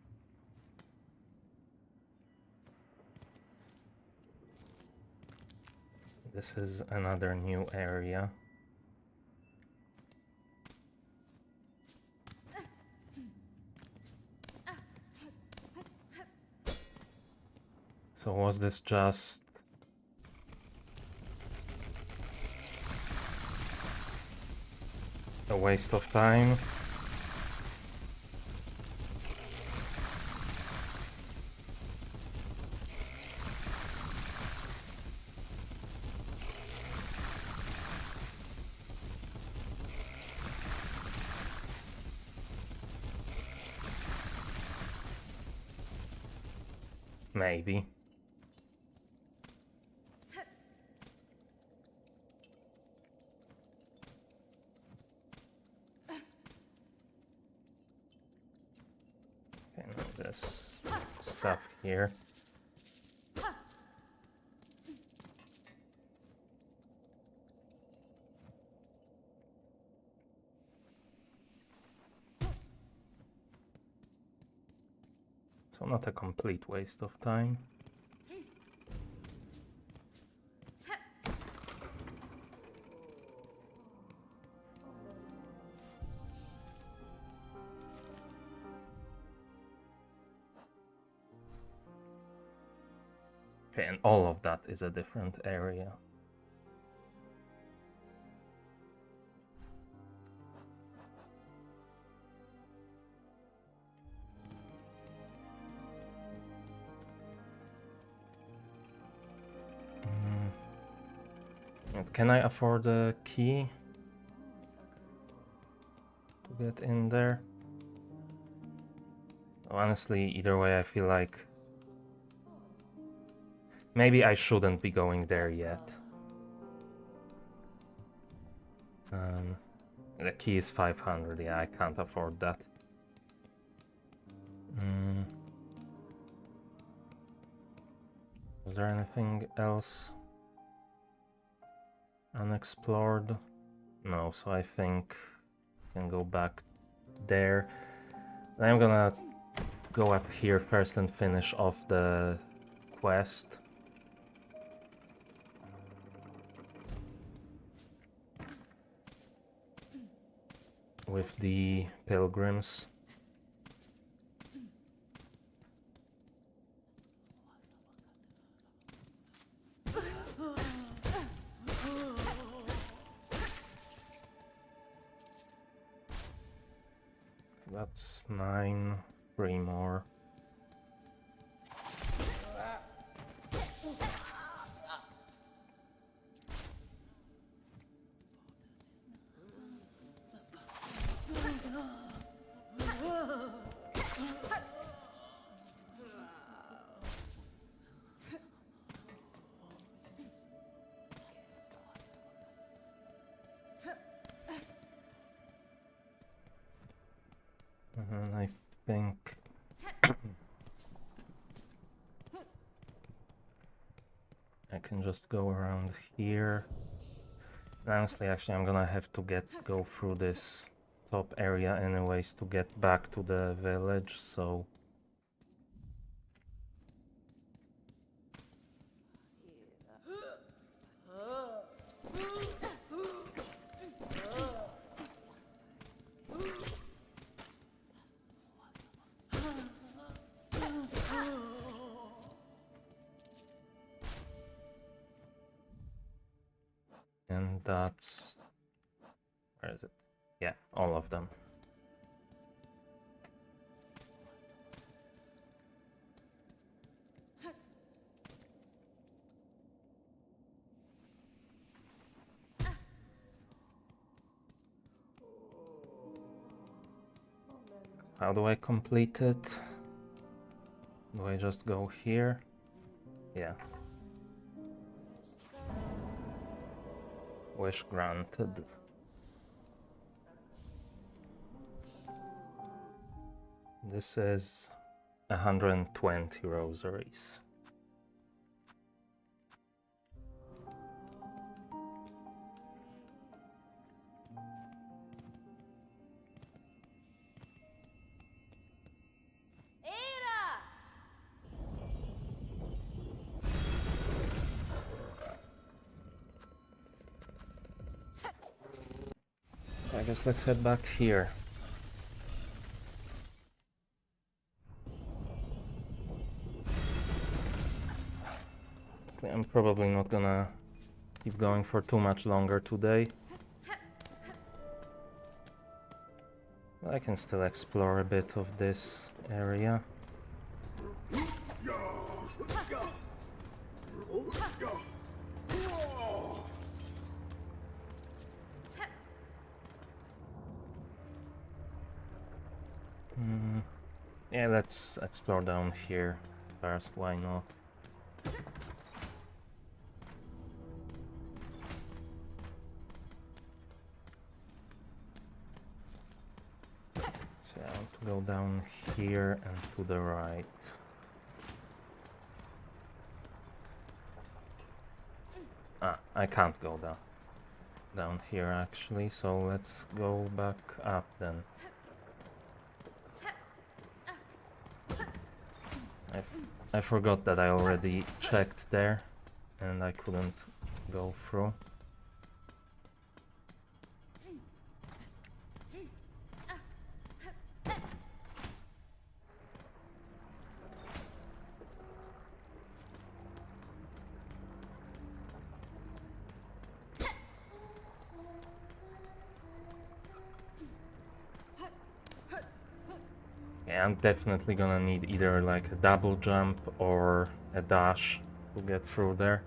This is another new area. So was this just... a waste of time? Maybe. Okay, now this stuff here. So not a complete waste of time. Okay, and all of that is a different area. Can I afford a key to get in there? Honestly, either way, I feel like maybe I shouldn't be going there yet. The key is 500, yeah, I can't afford that. Is there anything else unexplored? No, so I think I can go back there. I'm gonna go up here first and finish off the quest. with the pilgrims. That's 9, 3 more. And I think I can just go around here. Honestly, actually, I'm gonna have to go through this top area anyways to get back to the village, so and that's, where is it? Yeah, all of them. How do I complete it? Do I just go here? Yeah. Wish granted. This is 120 rosaries. I guess let's head back here. Honestly, I'm probably not gonna keep going for too much longer today. I can still explore a bit of this area. Yeah, let's explore down here first, why not? So I want to go down here and to the right. Ah, I can't go down here actually, so let's go back up then. I forgot that I already checked there and I couldn't go through. Yeah, I'm definitely gonna need either like a double jump or a dash to get through there.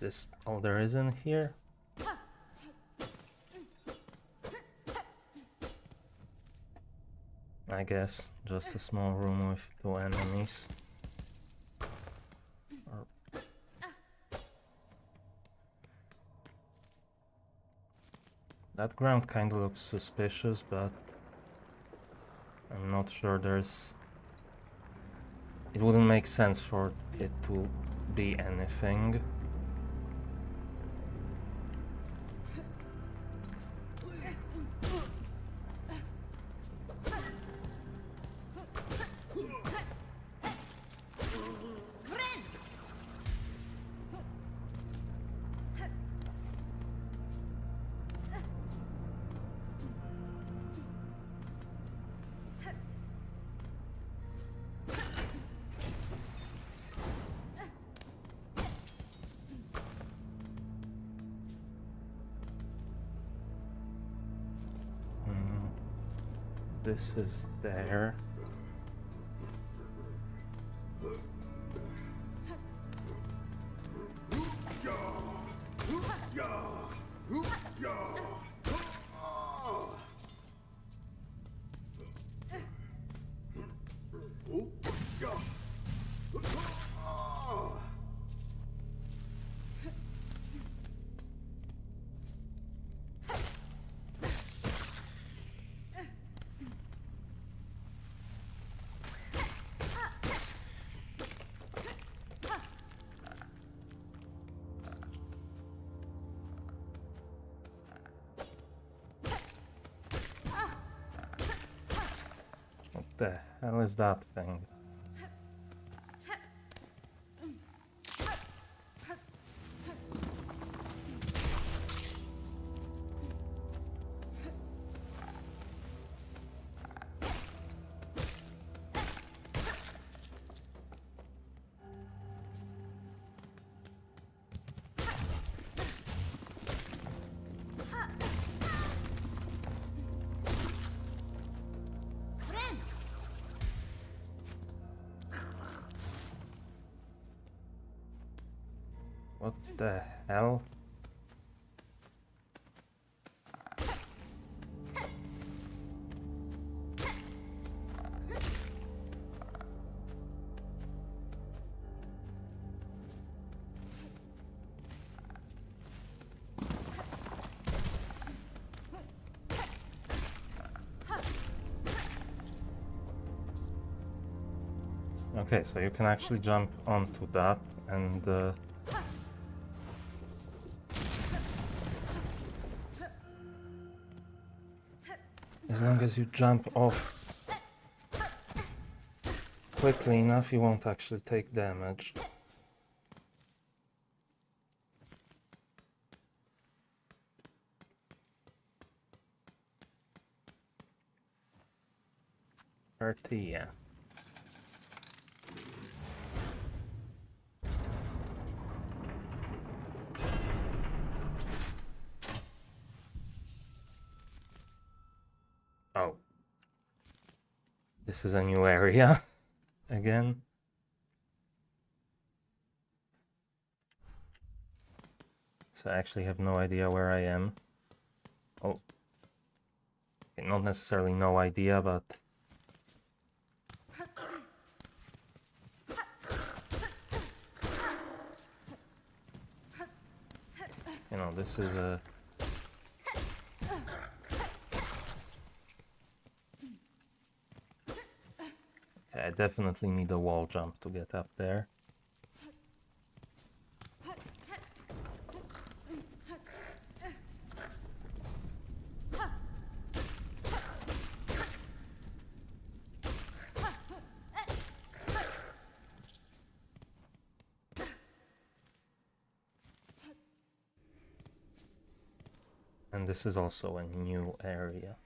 Is this all there is in here? I guess just a small room with 2 enemies. That ground kind of looks suspicious, but I'm not sure there's... It wouldn't make sense for it to be anything. This is there. What the hell is that thing? What the hell? Okay, so you can actually jump onto that and as long as you jump off quickly enough, you won't actually take damage. Tortilla. Oh. This is a new area again. So I actually have no idea where I am. Oh. Okay, not necessarily no idea, but you know, this is a... Okay, I definitely need a wall jump to get up there. And this is also a new area.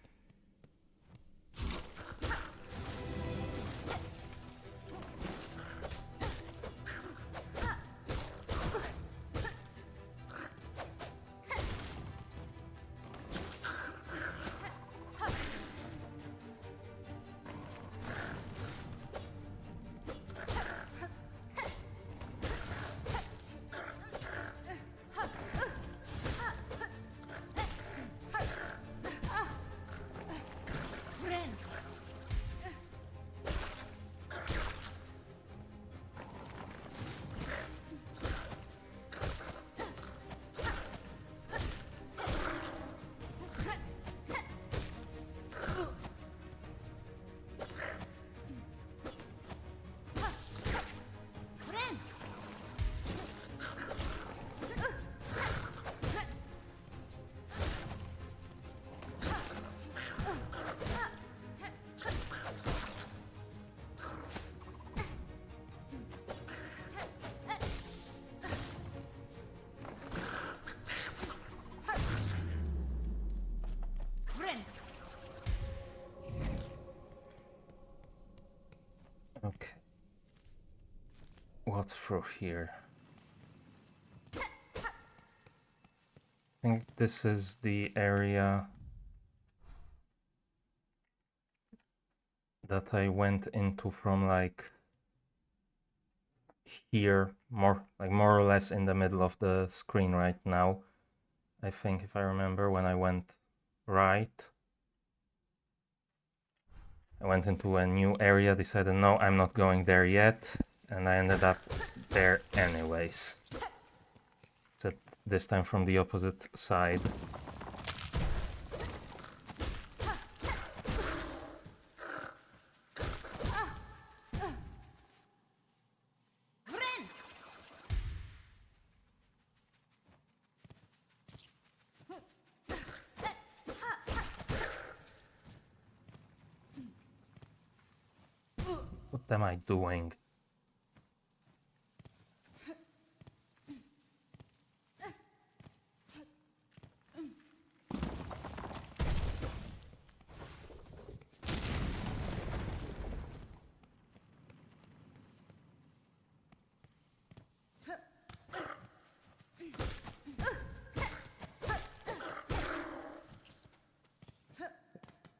what's through here? I think this is the area that I went into from like here, more or less in the middle of the screen right now. I think if I remember when I went right. I went into a new area, decided no, I'm not going there yet, and I ended up there anyways. Except this time from the opposite side. What am I doing?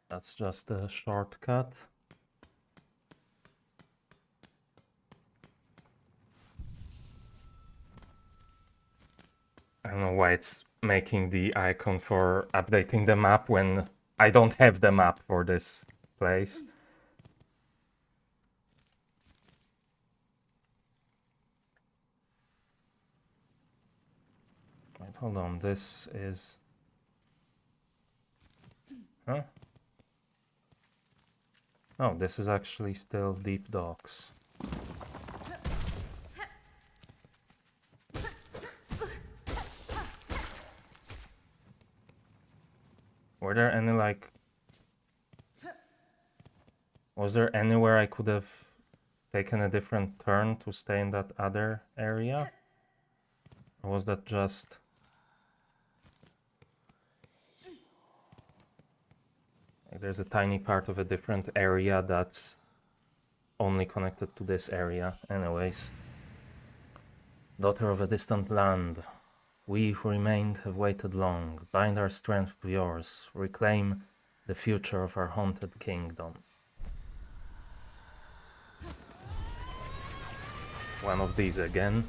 That's just a shortcut. I don't know why it's making the icon for updating the map when I don't have the map for this place. Wait, hold on, this is... Huh? Oh, this is actually still Deep Docks. Were there any, like... Was there anywhere I could have taken a different turn to stay in that other area? Or was that just... Like, there's a tiny part of a different area that's only connected to this area. Anyways. Daughter of a distant land, we who remained have waited long. Bind our strength to yours. Reclaim the future of our haunted kingdom. One of these again.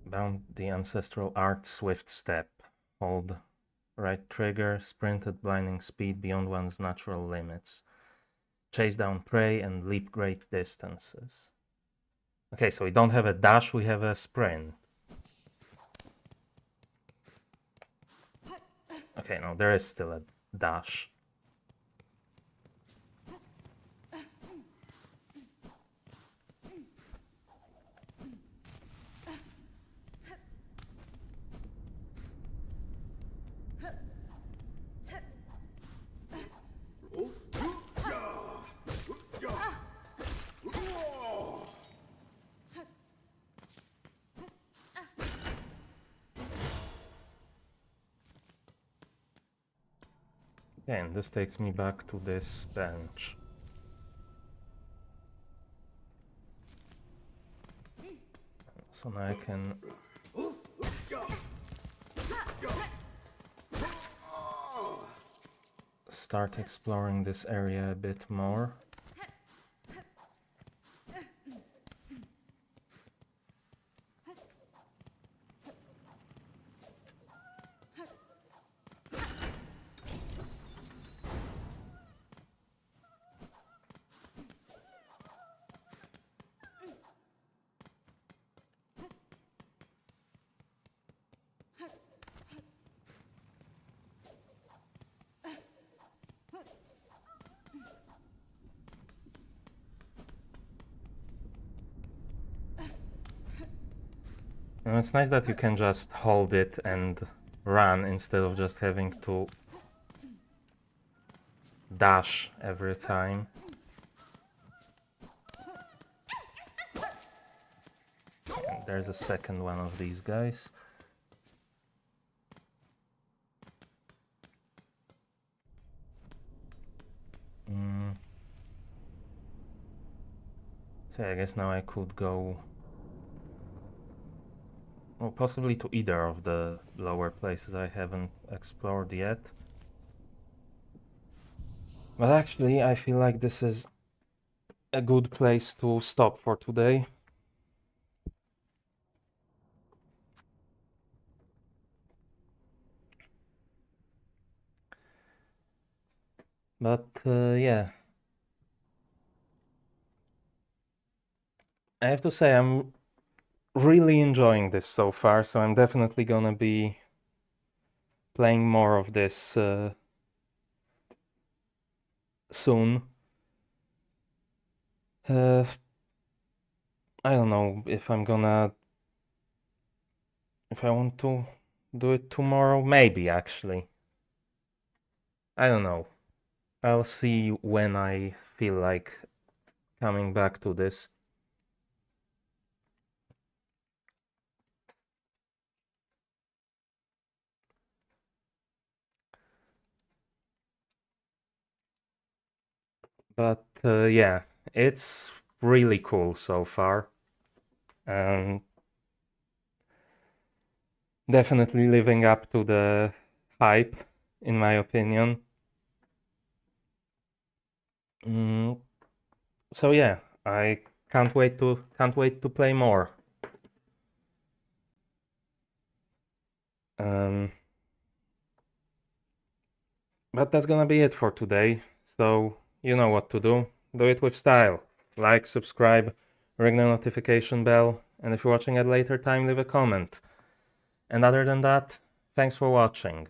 Bound the ancestral art swift step. Hold right trigger, sprint at blinding speed beyond one's natural limits. Chase down prey and leap great distances. Okay, so we don't have a dash, we have a sprint. Okay, no, there is still a dash. Okay, and this takes me back to this bench. So now I can start exploring this area a bit more. And it's nice that you can just hold it and run instead of just having to dash every time. And there's a second one of these guys. So I guess now I could go... Well, possibly to either of the lower places I haven't explored yet. But actually, I feel like this is a good place to stop for today. But yeah, I have to say I'm really enjoying this so far, so I'm definitely gonna be playing more of this soon. I don't know if I want to do it tomorrow. Maybe, actually. I don't know. I'll see when I feel like coming back to this. But yeah, it's really cool so far. And definitely living up to the hype, in my opinion. So yeah, I can't wait to play more. But that's gonna be it for today. So you know what to do. Do it with style. Like, subscribe, ring the notification bell, and if you're watching at a later time, leave a comment. And other than that, thanks for watching.